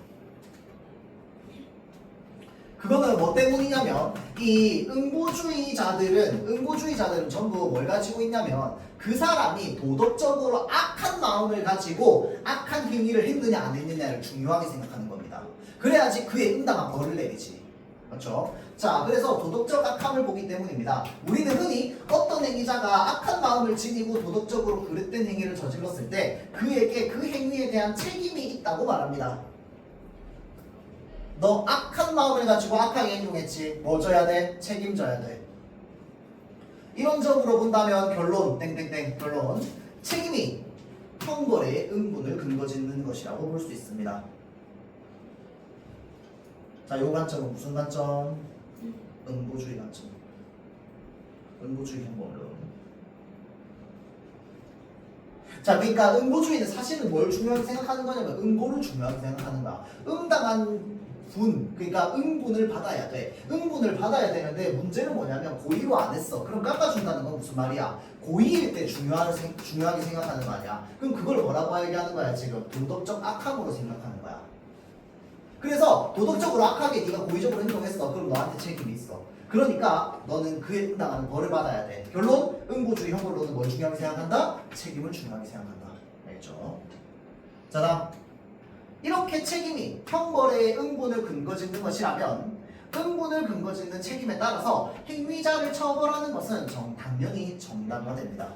그거는 뭐 때문이냐면 이 응보주의자들은 전부 뭘 가지고 있냐면 그 사람이 도덕적으로 악한 마음을 가지고 악한 행위를 했느냐 안 했느냐를 중요하게 생각하는 겁니다. 그래야지 그에 응당한 벌을 내리지. 그렇죠? 자, 그래서 도덕적 악함을 보기 때문입니다. 우리는 흔히 어떤 행위자가 악한 마음을 지니고 도덕적으로 그릇된 행위를 저질렀을 때 그에게 그 행위에 대한 책임이 있다고 말합니다. 너 악한 마음을 가지고 악하게 행동했지. 뭐 져야 돼? 책임져야 돼. 이런 점으로 본다면 결론 땡땡땡 결론 책임이 형벌의 응분을 근거 짓는 것이라고 볼 수 있습니다. 자, 요 관점은 무슨 관점? 응보주의 관점. 응보주의 형벌론. 자, 그러니까 응보주의는 사실은 뭘 중요하게 생각하는 거냐면 응보를 중요하게 생각하는 거야. 응당한 분, 그러니까 응분을 받아야 돼. 응분을 받아야 되는데 문제는 뭐냐면 고의로 안 했어. 그럼 깎아준다는 건 무슨 말이야? 고의일 때 중요하게 생각하는 거 아니야? 그럼 그걸 뭐라고 얘기하는 거야 지금? 도덕적 악함으로 생각하는 거야. 그래서 도덕적으로 악하게 네가 고의적으로 행동했어. 그럼 너한테 책임이 있어. 그러니까 너는 그에 응당하는 벌을 받아야 돼. 결론 응보주의 형벌론은 뭘 중요하게 생각한다? 책임을 중요하게 생각한다. 알겠죠? 자, 다음 이렇게 책임이 형벌의 응분을 근거 짓는 것이라면 응분을 근거 짓는 책임에 따라서 행위자를 처벌하는 것은 당연히 정당화됩니다.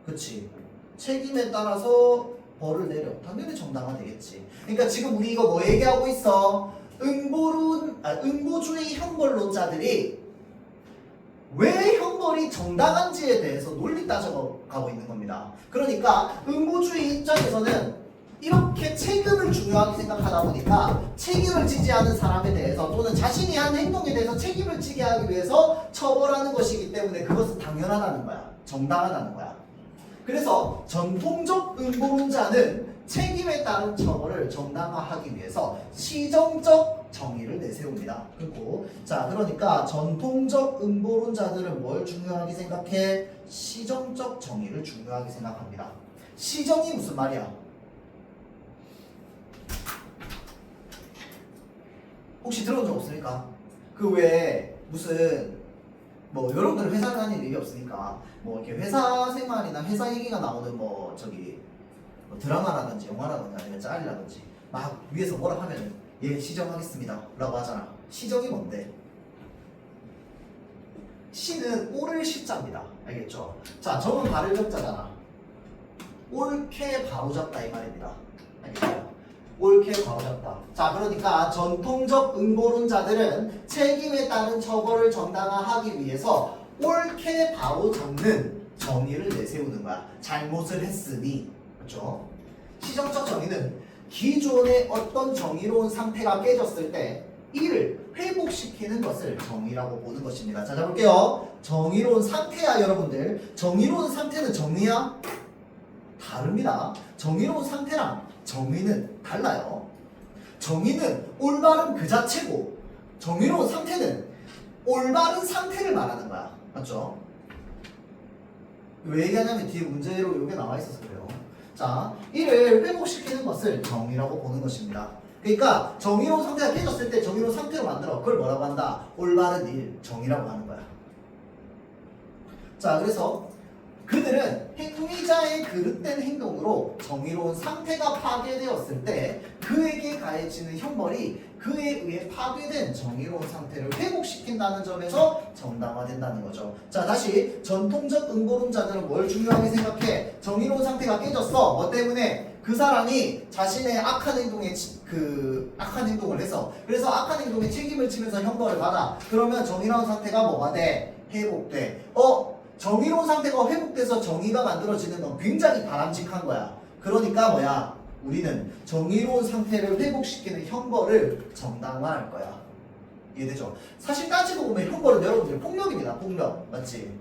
그치? 책임에 따라서 벌을 내려. 당연히 정당화되겠지. 그러니까 지금 우리 이거 뭐 얘기하고 있어? 응보주의 형벌론자들이 왜 형벌이 정당한지에 대해서 논리 따져가고 있는 겁니다. 그러니까 응보주의 입장에서는 이렇게 책임을 중요하게 생각하다 보니까 책임을 지지 않은 사람에 대해서 또는 자신이 한 행동에 대해서 책임을 지게 하기 위해서 처벌하는 것이기 때문에 그것은 당연하다는 거야. 정당하다는 거야. 그래서 전통적 응보론자는 책임에 따른 처벌을 정당화하기 위해서 시정적 정의를 내세웁니다. 그리고 자, 그러니까 전통적 응보론자들은 뭘 중요하게 생각해? 시정적 정의를 중요하게 생각합니다. 시정이 무슨 말이야? 혹시 들어본 적 없습니까? 그 외에 무슨 뭐 여러분들 회사 다닐 일이 없으니까 뭐 이렇게 회사 생활이나 회사 얘기가 나오는 뭐 드라마라든지 영화라든지 아니면 짤이라든지 막 위에서 뭐라 하면은 예 시정하겠습니다 라고 하잖아. 시정이 뭔데? 시는 옳을 시자입니다. 알겠죠? 자, 정은 바를 적자잖아. 옳게 바로잡다 이 말입니다. 알겠죠? 옳게 바로잡다. 자, 그러니까 전통적 응보론자들은 책임에 따른 처벌을 정당화하기 위해서 옳게 바로 잡는 정의를 내세우는 거야. 잘못을 했으니. 그렇죠? 시정적 정의는 기존의 어떤 정의로운 상태가 깨졌을 때 이를 회복시키는 것을 정의라고 보는 것입니다. 자, 볼게요. 정의로운 상태야, 여러분들. 정의로운 상태는 정의야? 다릅니다. 정의로운 상태랑 정의는 달라요. 정의는 올바른 그 자체고, 정의로운 상태는 올바른 상태를 말하는 거야. 맞죠? 왜 얘기하냐면 뒤에 문제로 이게 나와 있어서 그래요. 자, 이를 회복시키는 것을 정의라고 보는 것입니다. 그러니까 정의로운 상태가 깨졌을 때 정의로운 상태로 만들어. 그걸 뭐라고 한다? 올바른 일, 정의라고 하는 거야. 자, 그래서 그들은 행위자의 그릇된 행동으로 정의로운 상태가 파괴되었을 때 그에게 가해지는 형벌이 그에 의해 파괴된 정의로운 상태를 회복시킨다는 점에서 정당화된다는 거죠. 자, 다시 전통적 음보론자들은 뭘 중요하게 생각해? 정의로운 상태가 깨졌어. 뭐 때문에? 그 사람이 자신의 악한 행동을 해서, 그래서 악한 행동에 책임을 지면서 형벌을 받아. 그러면 정의로운 상태가 뭐가 돼? 회복돼. 정의로운 상태가 회복돼서 정의가 만들어지는 건 굉장히 바람직한 거야. 그러니까 뭐야? 우리는 정의로운 상태를 회복시키는 형벌을 정당화할 거야. 이해되죠? 사실 따지고 보면 형벌은 여러분들 폭력입니다. 폭력. 맞지?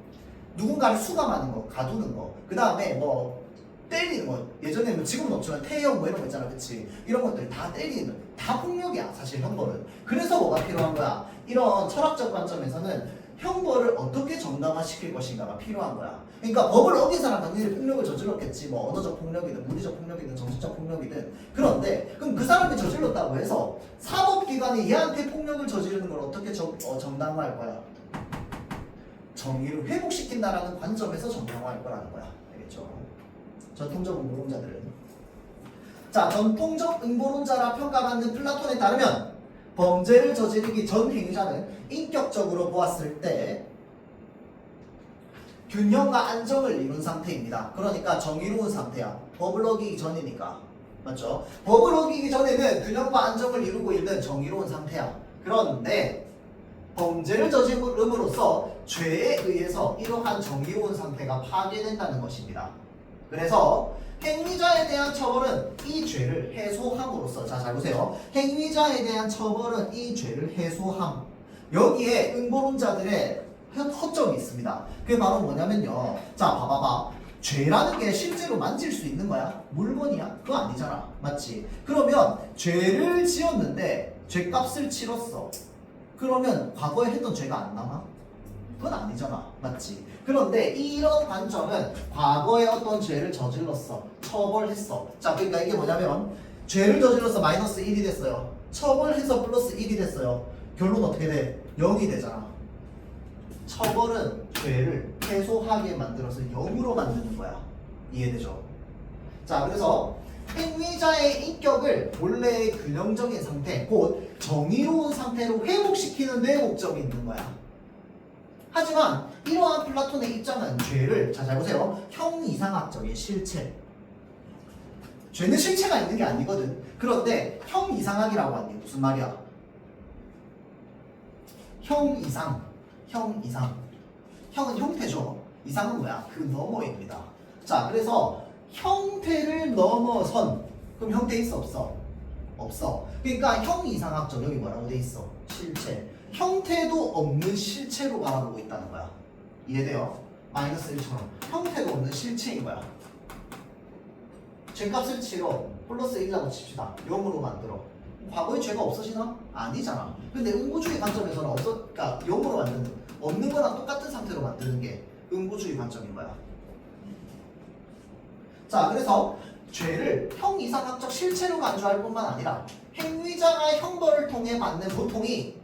누군가를 수감하는 거, 가두는 거, 그 다음에 뭐 때리는 거. 예전에 뭐 지금은 없지만 태형 뭐 이런 거 있잖아. 그치? 이런 것들 다 때리는, 다 폭력이야. 사실 형벌은. 그래서 뭐가 필요한 거야? 이런 철학적 관점에서는 형벌을 어떻게 정당화시킬 것인가가 필요한 거야. 그러니까 법을 어긴 사람 당연히 폭력을 저질렀겠지. 뭐 언어적 폭력이든 물리적 폭력이든 정신적 폭력이든. 그런데 그럼 그 사람이 저질렀다고 해서 사법기관이 얘한테 폭력을 저지르는 걸 어떻게 정당화할 거야? 정의를 회복시킨다라는 관점에서 정당화할 거라는 거야. 알겠죠? 전통적 음보론자들은. 자, 전통적 음보론자라 평가받는 플라톤에 따르면 범죄를 저지르기 전 행위자는 인격적으로 보았을 때 균형과 안정을 이룬 상태입니다. 그러니까 정의로운 상태야. 법을 어기기 전이니까. 맞죠? 법을 어기기 전에는 균형과 안정을 이루고 있는 정의로운 상태야. 그런데 범죄를 저지름으로써 죄에 의해서 이러한 정의로운 상태가 파괴된다는 것입니다. 그래서 행위자에 대한 처벌은 이 죄를 해소함으로써, 자, 잘 보세요. 행위자에 대한 처벌은 이 죄를 해소함. 여기에 음보론자들의 허점이 있습니다. 그게 바로 뭐냐면요. 자, 봐봐봐. 죄라는 게 실제로 만질 수 있는 거야? 물건이야? 그거 아니잖아. 맞지? 그러면 죄를 지었는데 죄값을 치렀어. 그러면 과거에 했던 죄가 안 남아? 그건 아니잖아. 맞지? 그런데 이런 관점은 과거에 어떤 죄를 저질렀어. 처벌했어. 자, 그러니까 이게 뭐냐면 죄를 저질러서 마이너스 1이 됐어요. 처벌해서 플러스 1이 됐어요. 결론 어떻게 돼? 0이 되잖아. 처벌은 죄를 해소하게 만들어서 0으로 만드는 거야. 이해되죠? 자, 그래서 행위자의 인격을 본래의 균형적인 상태, 곧 정의로운 상태로 회복시키는 데 목적이 있는 거야. 하지만 이러한 플라톤의 입장은 죄를, 자, 잘 보세요. 형이상학적인 실체. 죄는 실체가 있는 게 아니거든. 그런데 형이상학이라고 하는 게 무슨 말이야? 형이상. 형은 형태죠. 이상은 뭐야? 그 너머입니다. 자, 그래서 형태를 넘어선, 그럼 형태 있어 없어? 없어. 그러니까 형이상학적, 여기 뭐라고 돼 있어? 실체. 형태도 없는 실체로 바라보고 있다는 거야. 이해돼요? 마이너스 1처럼 형태도 없는 실체인 거야. 죄값을 치러 플러스 1이라고 칩시다. 0으로 만들어. 과거에 죄가 없어지나? 아니잖아. 근데 응고주의 관점에서는 그러니까 0으로 만드는, 없는 거랑 똑같은 상태로 만드는 게 응고주의 관점인 거야. 자, 그래서 죄를 형이상학적 실체로 간주할 뿐만 아니라 행위자가 형벌을 통해 받는 고통이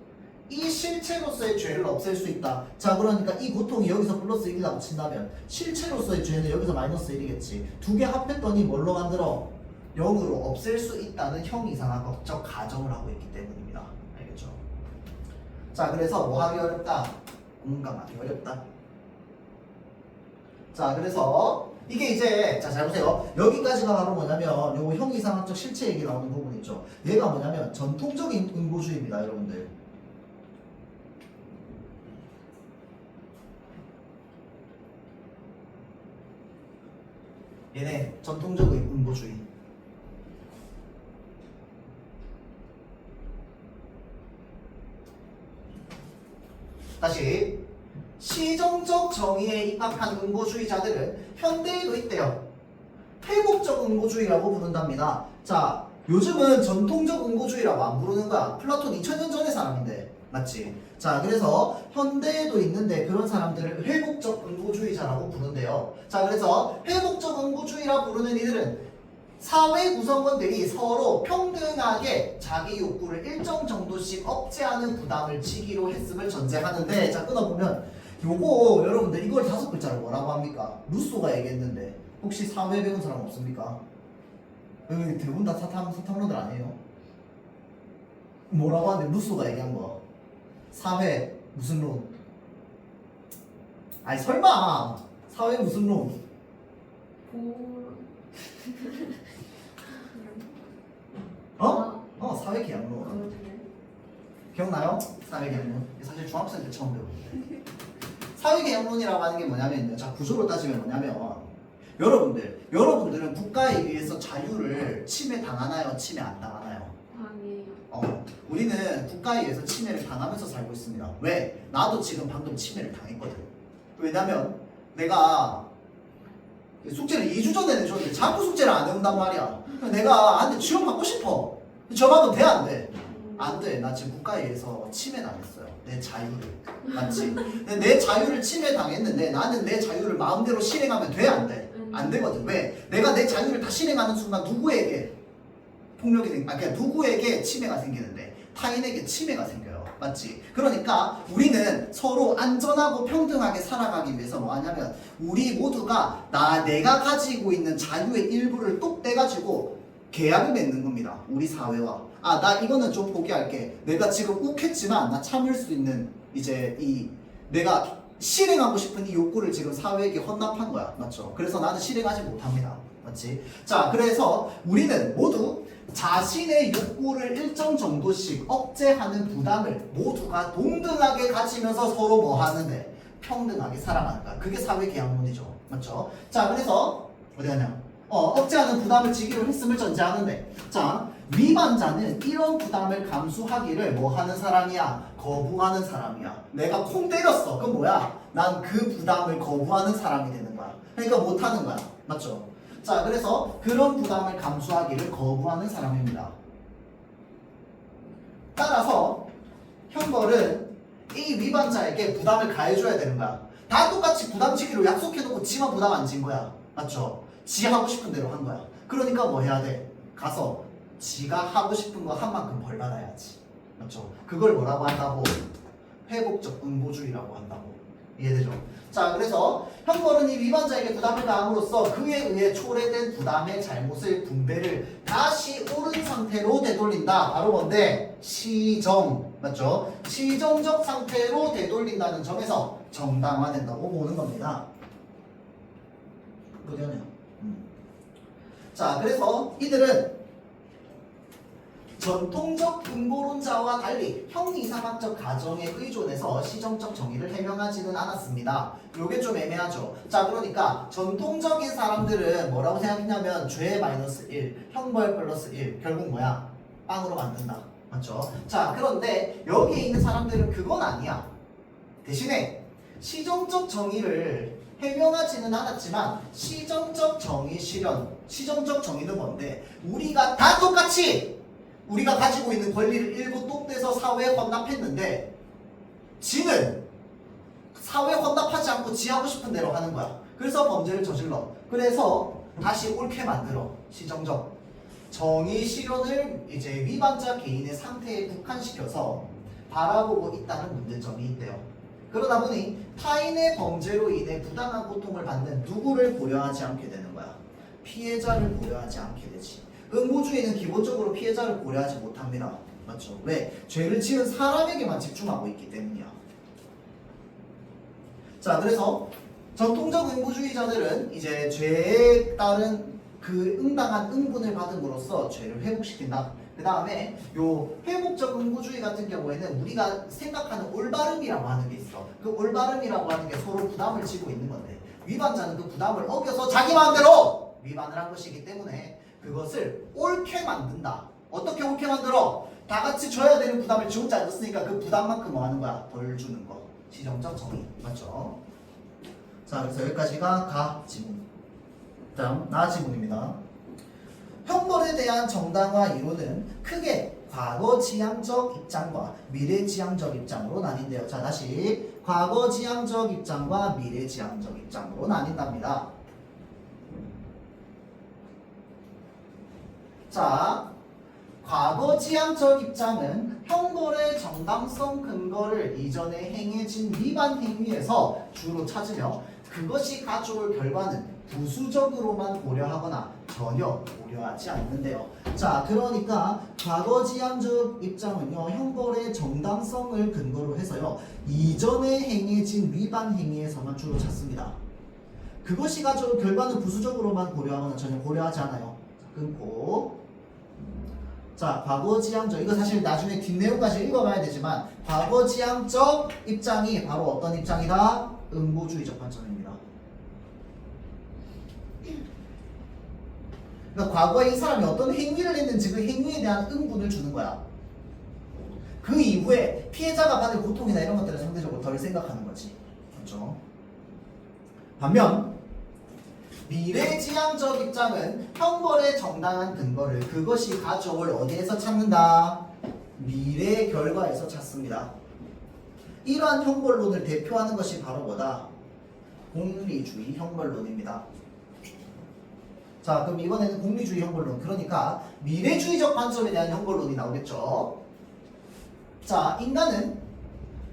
이 실체로서의 죄를 없앨 수 있다. 자, 그러니까 이 고통이 여기서 플러스 1이라고 친다면 실체로서의 죄는 여기서 마이너스 1이겠지. 두 개 합했더니 뭘로 만들어? 0으로 없앨 수 있다는 형이상학적 가정을 하고 있기 때문입니다. 알겠죠? 자, 그래서 뭐 하기 어렵다? 공감하기 어렵다. 자, 그래서 이게 이제, 자, 잘 보세요. 여기까지가 바로 뭐냐면 요거 형이상학적 실체 얘기 나오는 부분 있죠. 얘가 뭐냐면 전통적인 응고주의입니다, 여러분들. 얘네 전통적 응보주의. 다시 시정적 정의에 입각한 응보주의자들은 현대에도 있대요. 회복적 응보주의라고 부른답니다. 자, 요즘은 전통적 응보주의라고 안 부르는 거야. 플라톤 2000년 전의 사람인데, 맞지? 자, 그래서 현대에도 있는데 그런 사람들을 회복적 응보주의자라고 부른대요. 자, 그래서 회복적 응보주의라 부르는 이들은 사회 구성원들이 서로 평등하게 자기 욕구를 일정 정도씩 억제하는 부담을 지기로 했음을 전제하는데, 자, 끊어보면 요거 여러분들 이걸 5글자로 뭐라고 합니까? 루소가 얘기했는데 혹시 사회 배운 사람 없습니까? 여기 대부분 다 사탐러들 아니에요? 뭐라고 하는데 루소가 얘기한 거 사회 무슨 론? 아니 설마 사회 무슨 론? 사회 계약론 기억나요? 사회 계약론 사실 중학생 때 처음 배웠는데 사회 계약론이라고 하는 게 뭐냐면요. 자, 구조로 따지면 뭐냐면 여러분들은 국가에 의해서 자유를 침해당하나요? 침해 안 당하나요? 아니에요. 우리는 국가에 의해서 침해를 당하면서 살고 있습니다. 왜? 나도 지금 방금 침해를 당했거든. 왜냐면 내가 숙제를 2주 전에 내줬는데 자꾸 숙제를 안 해온단 말이야. 내가 한테 지원 받고 싶어. 저만은 돼, 안 돼? 안 돼. 나 지금 국가에 의해서 침해당했어요. 내 자유를. 맞지? 내 자유를 침해당했는데 나는 내 자유를 마음대로 실행하면 돼, 안 돼? 안 되거든. 왜? 내가 내 자유를 다 실행하는 순간 누구에게 폭력이 그러니까 누구에게 침해가 생기는데 타인에게 침해가 생겨요. 맞지? 그러니까 우리는 서로 안전하고 평등하게 살아가기 위해서 뭐 하냐면 우리 모두가 내가 가지고 있는 자유의 일부를 똑 떼가지고 계약을 맺는 겁니다. 우리 사회와. 나 이거는 좀 포기할게. 내가 지금 욱했지만 나 참을 수 있는 이제 내가 실행하고 싶은 이 욕구를 지금 사회에게 헌납한 거야. 맞죠? 그래서 나는 실행하지 못합니다. 맞지? 자, 그래서 우리는 모두 자신의 욕구를 일정 정도씩 억제하는 부담을 모두가 동등하게 가지면서 서로 뭐 하는데 평등하게 살아가는 거야. 그게 사회계약론이죠. 맞죠? 자, 그래서 어디 가냐? 억제하는 부담을 지기로 했음을 전제하는데, 자, 위반자는 이런 부담을 감수하기를 뭐 하는 사람이야? 거부하는 사람이야. 내가 콩 때렸어. 그럼 뭐야? 난 그 부담을 거부하는 사람이 되는 거야. 그러니까 못하는 거야. 맞죠? 자, 그래서 그런 부담을 감수하기를 거부하는 사람입니다. 따라서 형벌은 이 위반자에게 부담을 가해줘야 되는 거야. 다 똑같이 부담 지기로 약속해놓고 지만 부담 안 진 거야. 맞죠? 지 하고 싶은 대로 한 거야. 그러니까 뭐 해야 돼? 가서 지가 하고 싶은 거 한 만큼 벌 받아야지. 맞죠? 그걸 뭐라고 한다고? 회복적 응보주의라고 한다고. 이해되죠? 자, 그래서 형벌은 이 위반자에게 부담을 가함으로써 그에 의해 초래된 부담의 잘못을 분배를 다시 옳은 상태로 되돌린다. 바로 뭔데? 시정. 맞죠? 시정적 상태로 되돌린다는 점에서 정당화된다고 보는 겁니다. 그러냐? 자, 그래서 이들은 전통적 응보론자와 달리 형이상학적 가정에 의존해서 시정적 정의를 해명하지는 않았습니다. 요게 좀 애매하죠. 자, 그러니까 전통적인 사람들은 뭐라고 생각했냐면 죄 마이너스 1, 형벌 플러스 1 결국 뭐야? 빵으로 만든다. 맞죠? 자, 그런데 여기에 있는 사람들은 그건 아니야. 대신에 시정적 정의를 해명하지는 않았지만 시정적 정의 실현, 시정적 정의는 뭔데? 우리가 다 똑같이 우리가 가지고 있는 권리를 일부 똑 떼서 사회에 헌납했는데 지는 사회에 헌납하지 않고 지 하고 싶은 대로 하는 거야. 그래서 범죄를 저질러. 그래서 다시 옳게 만들어. 시정적 정의 실현을 이제 위반자 개인의 상태에 국한시켜서 바라보고 있다는 문제점이 있대요. 그러다 보니 타인의 범죄로 인해 부당한 고통을 받는 누구를 고려하지 않게 되는 거야. 피해자를 고려하지 않게 되지. 응보주의는 기본적으로 피해자를 고려하지 못합니다. 맞죠? 왜? 죄를 지은 사람에게만 집중하고 있기 때문이야. 자, 그래서 전통적 응보주의자들은 이제 죄에 따른 그 응당한 응분을 받음으로써 죄를 회복시킨다. 그 다음에 요 회복적 응보주의 같은 경우에는 우리가 생각하는 올바름이라고 하는 게 있어. 그 올바름이라고 하는 게 서로 부담을 지고 있는 건데 위반자는 그 부담을 어겨서 자기 마음대로 위반을 한 것이기 때문에 그것을 옳게 만든다. 어떻게 옳게 만들어? 다 같이 줘야 되는 부담을 지 혼자 안 줬으니까 그 부담만큼 뭐 하는 거야? 덜 주는 거. 지정적 정의. 맞죠? 자, 그래서 여기까지가 가 지문. 다음 나 지문입니다. 형벌에 대한 정당화 이론은 크게 과거 지향적 입장과 미래 지향적 입장으로 나뉜대요. 자, 다시 과거 지향적 입장과 미래 지향적 입장으로 나뉜답니다. 자, 과거 지향적 입장은 형벌의 정당성 근거를 이전에 행해진 위반 행위에서 주로 찾으며 그것이 가져올 결과는 부수적으로만 고려하거나 전혀 고려하지 않는데요. 자, 그러니까 과거 지향적 입장은요, 형벌의 정당성을 근거로 해서요, 이전에 행해진 위반 행위에서만 주로 찾습니다. 그것이 가져올 결과는 부수적으로만 고려하거나 전혀 고려하지 않아요. 자, 끊고. 자, 과거 지향적, 이거 사실 나중에 뒷내용까지 읽어봐야 되지만 과거 지향적 입장이 바로 어떤 입장이다? 응보주의적 관점입니다. 그러니까 과거에 이 사람이 어떤 행위를 했는지 그 행위에 대한 응분을 주는 거야. 그 이후에 피해자가 받을 고통이나 이런 것들을 상대적으로 덜 생각하는 거지. 그렇죠? 반면 미래지향적 입장은 형벌의 정당한 근거를 그것이 가져올 어디에서 찾는다? 미래 결과에서 찾습니다. 이러한 형벌론을 대표하는 것이 바로 뭐다? 공리주의 형벌론입니다. 자, 그럼 이번에는 공리주의 형벌론, 그러니까 미래주의적 관점에 대한 형벌론이 나오겠죠. 자, 인간은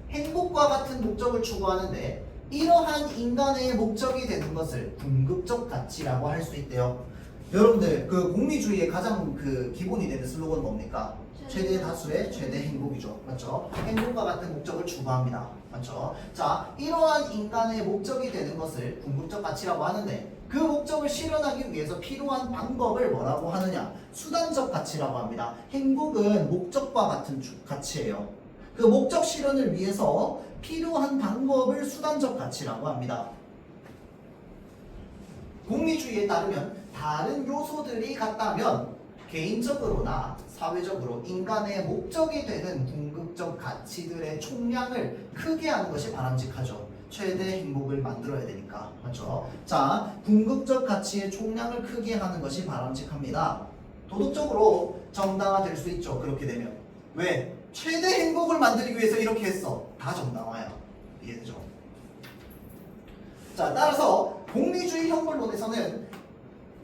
행복과 같은 목적을 추구하는데 이러한 인간의 목적이 되는 것을 궁극적 가치라고 할 수 있대요. 여러분들 그 공리주의의 가장 그 기본이 되는 슬로건 뭡니까? 최대 다수의 최대 행복이죠. 맞죠? 행복과 같은 목적을 추구합니다. 맞죠? 자, 이러한 인간의 목적이 되는 것을 궁극적 가치라고 하는데 그 목적을 실현하기 위해서 필요한 방법을 뭐라고 하느냐? 수단적 가치라고 합니다. 행복은 목적과 같은 가치예요. 그 목적 실현을 위해서 필요한 방법을 수단적 가치라고 합니다. 공리주의에 따르면 다른 요소들이 같다면 개인적으로나 사회적으로 인간의 목적이 되는 궁극적 가치들의 총량을 크게 하는 것이 바람직하죠. 최대 행복을 만들어야 되니까. 맞죠? 자, 궁극적 가치의 총량을 크게 하는 것이 바람직합니다. 도덕적으로 정당화될 수 있죠. 그렇게 되면. 왜? 최대 행복을 만들기 위해서 이렇게 했어. 다 정당화야. 이해되죠? 자, 따라서 공리주의 형벌론에서는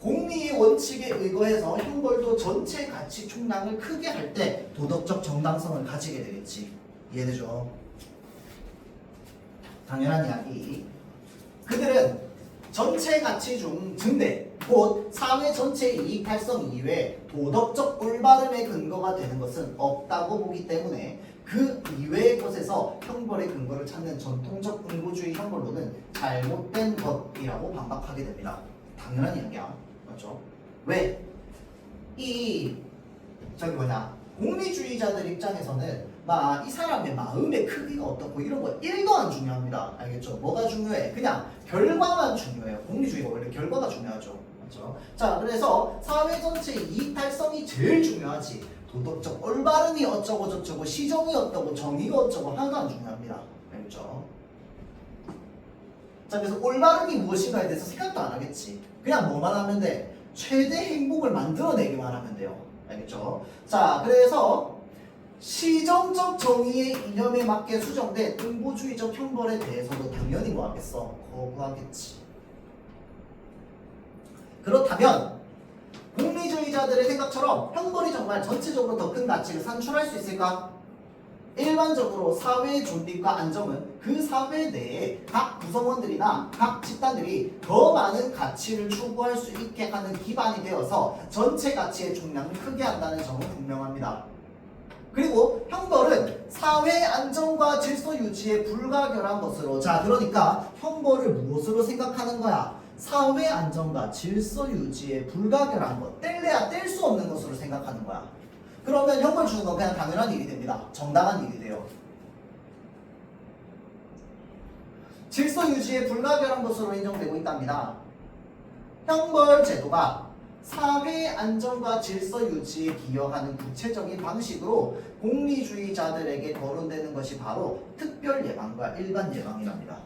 공리의 원칙에 의거해서 형벌도 전체 가치 총량을 크게 할 때 도덕적 정당성을 가지게 되겠지. 이해되죠? 당연한 이야기. 그들은 전체 가치 중 증대, 곧 사회 전체의 이익 달성 이외에 도덕적 올바름의 근거가 되는 것은 없다고 보기 때문에 그 이외의 것에서 형벌의 근거를 찾는 전통적 응보주의 형벌론은 잘못된 것이라고 반박하게 됩니다. 당연한 이야기야. 맞죠? 왜? 저기 뭐냐, 공리주의자들 입장에서는 막 이 사람의 마음의 크기가 어떻고 이런 거 1도 안 중요합니다. 알겠죠? 뭐가 중요해? 그냥 결과만 중요해요. 공리주의가 원래 결과가 중요하죠. 맞죠? 자, 그래서 사회 전체의 이익 달성이 제일 중요하지. 도덕적 올바름이 어쩌고 저쩌고 시정이 어떠고 정의가 어쩌고 하나도 안 중요합니다. 알겠죠? 자, 그래서 올바름이 무엇인가에 대해서 생각도 안 하겠지. 그냥 뭐만 하면 돼? 최대 행복을 만들어내기만 하면 돼요. 알겠죠? 자, 그래서 시정적 정의의 이념에 맞게 수정된 응보주의적 형벌에 대해서도 당연히 뭐 하겠어? 거부하겠지. 그렇다면 공리주의자들의 생각처럼 형벌이 정말 전체적으로 더 큰 가치를 산출할 수 있을까? 일반적으로 사회의 존립과 안정은 그 사회 내에 각 구성원들이나 각 집단들이 더 많은 가치를 추구할 수 있게 하는 기반이 되어서 전체 가치의 총량을 크게 한다는 점은 분명합니다. 그리고 형벌은 사회 안정과 질서 유지에 불가결한 것으로, 자, 그러니까 형벌을 무엇으로 생각하는 거야? 사회 안정과 질서 유지에 불가결한 것, 뗄래야 뗄 수 없는 것으로 생각하는 거야. 그러면 형벌 주는 건 그냥 당연한 일이 됩니다. 정당한 일이 돼요. 질서 유지에 불가결한 것으로 인정되고 있답니다. 형벌 제도가 사회 안정과 질서 유지에 기여하는 구체적인 방식으로 공리주의자들에게 거론되는 것이 바로 특별 예방과 일반 예방이랍니다.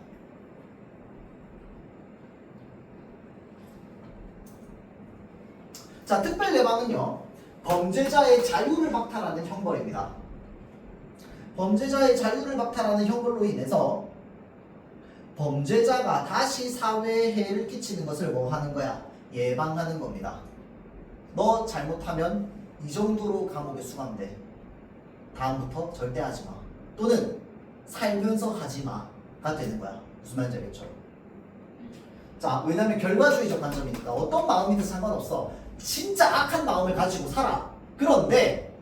자, 특별 예방은요, 범죄자의 자유를 박탈하는 형벌입니다. 범죄자의 자유를 박탈하는 형벌로 인해서 범죄자가 다시 사회에 해를 끼치는 것을 뭐 하는 거야? 예방하는 겁니다. 너 잘못하면 이 정도로 감옥에 수감돼. 다음부터 절대 하지 마. 또는 살면서 하지 마가 되는 거야. 무슨 말인지 알겠죠? 자, 왜냐면 결과주의적 관점이니까 어떤 마음이든 상관없어. 진짜 악한 마음을 가지고 살아. 그런데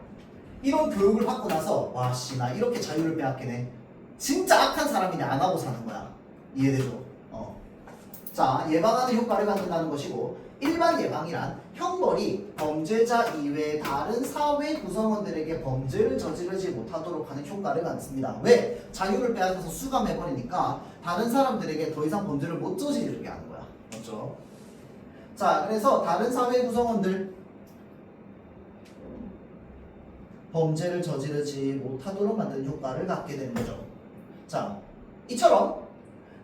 이런 교육을 받고 나서 와 씨 나 이렇게 자유를 빼앗기네. 진짜 악한 사람이네. 안 하고 사는 거야. 이해되죠? 자, 예방하는 효과를 갖는다는 것이고, 일반 예방이란 형벌이 범죄자 이외의 다른 사회 구성원들에게 범죄를 저지르지 못하도록 하는 효과를 갖습니다. 왜? 자유를 빼앗아서 수감해버리니까 다른 사람들에게 더 이상 범죄를 못 저지르게 하는 거야. 맞죠? 자, 그래서 다른 사회 구성원들 범죄를 저지르지 못하도록 만드는 효과를 갖게 되는 거죠. 자, 이처럼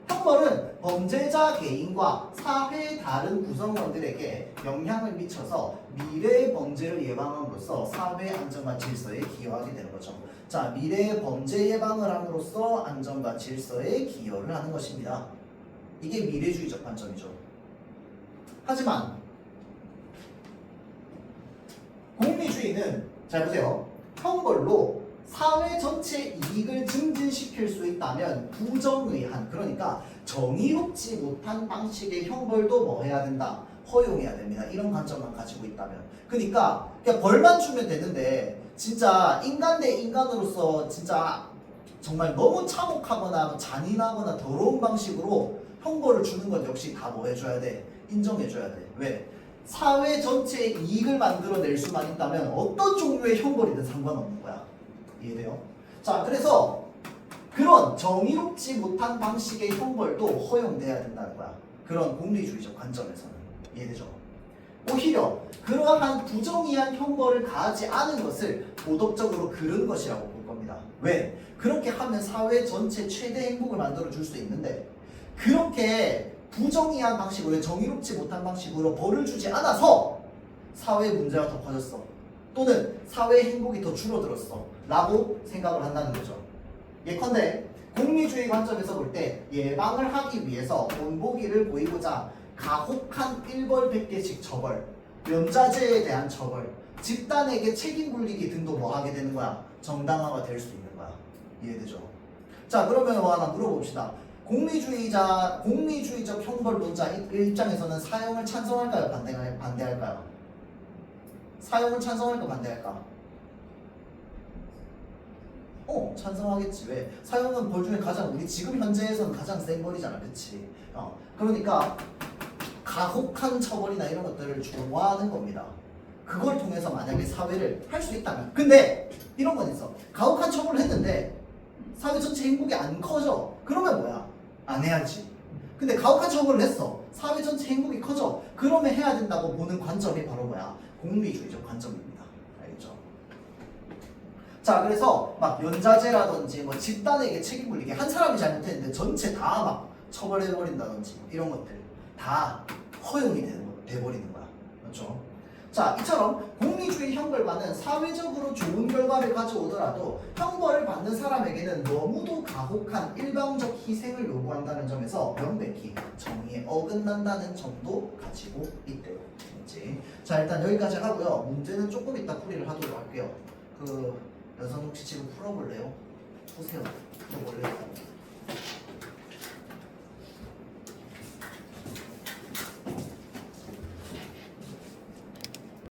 형벌은 범죄자 개인과 사회의 다른 구성원들에게 영향을 미쳐서 미래의 범죄를 예방함으로써 사회 안정과 질서에 기여하게 되는 거죠. 자, 미래의 범죄 예방을 함으로써 안정과 질서에 기여를 하는 것입니다. 이게 미래주의적 관점이죠. 하지만 공리주의는 잘 보세요. 형벌로 사회 전체 이익을 증진시킬 수 있다면 부정의한, 그러니까 정의롭지 못한 방식의 형벌도 뭐 해야 된다? 허용해야 됩니다. 이런 관점만 가지고 있다면. 그러니까 그냥 벌만 주면 되는데 진짜 인간 대 인간으로서 진짜 정말 너무 참혹하거나 잔인하거나 더러운 방식으로 형벌을 주는 건 역시 다 뭐 해줘야 돼? 인정해줘야 돼. 왜? 사회 전체의 이익을 만들어낼 수만 있다면 어떤 종류의 형벌이든 상관없는 거야. 이해돼요? 자, 그래서 그런 정의롭지 못한 방식의 형벌도 허용돼야 된다는 거야. 그런 공리주의적 관점에서는. 이해되죠? 오히려 그러한 부정의한 형벌을 가하지 않은 것을 도덕적으로 그른 것이라고 볼 겁니다. 왜? 그렇게 하면 사회 전체 최대 행복을 만들어 줄 수 있는데 그렇게 부정의한 방식으로, 정의롭지 못한 방식으로 벌을 주지 않아서 사회 문제가 더 커졌어. 또는 사회 행복이 더 줄어들었어. 라고 생각을 한다는 거죠. 예컨대 공리주의 관점에서 볼 때 예방을 하기 위해서 본보기를 보이고자 가혹한 일벌백계식 처벌, 연좌제에 대한 처벌, 집단에게 책임 물리기 등도 뭐 하게 되는 거야? 정당화가 될 수 있는 거야. 이해되죠? 자, 그러면 하나 물어봅시다. 공리주의적 형벌론자 입장에서는 사형을 찬성할까요? 반대할까요? 사형을 찬성할까? 반대할까? 찬성하겠지. 왜? 사형은 벌 중에 가장, 우리 지금 현재에서는 가장 센 벌이잖아. 그치? 그러니까 가혹한 처벌이나 이런 것들을 좋아하는 겁니다. 그걸 통해서 만약에 사회를 할 수 있다면. 근데 이런 건 있어. 가혹한 처벌을 했는데 사회 전체 행복이 안 커져. 그러면 뭐야? 안 해야지. 근데 가혹한 처벌을 했어. 사회 전체 행복이 커져. 그러면 해야 된다고 보는 관점이 바로 뭐야? 공리주의적 관점입니다. 알겠죠? 자, 그래서 막 연좌제라든지 뭐 집단에게 책임 물리기, 한 사람이 잘못했는데 전체 다 막 처벌해버린다든지 이런 것들 다 허용이 돼버리는 거야. 그렇죠? 자, 이처럼 공리주의 형벌과는 사회적으로 좋은 결과를 가져오더라도 형벌을 받는 사람에게는 너무도 가혹한 일방적 희생을 요구한다는 점에서 명백히 정의에 어긋난다는 점도 가지고 있대요. 자, 일단 여기까지 하고요. 문제는 조금 이따 풀이를 하도록 할게요. 연선 혹시 지금 풀어볼래요? 보세요.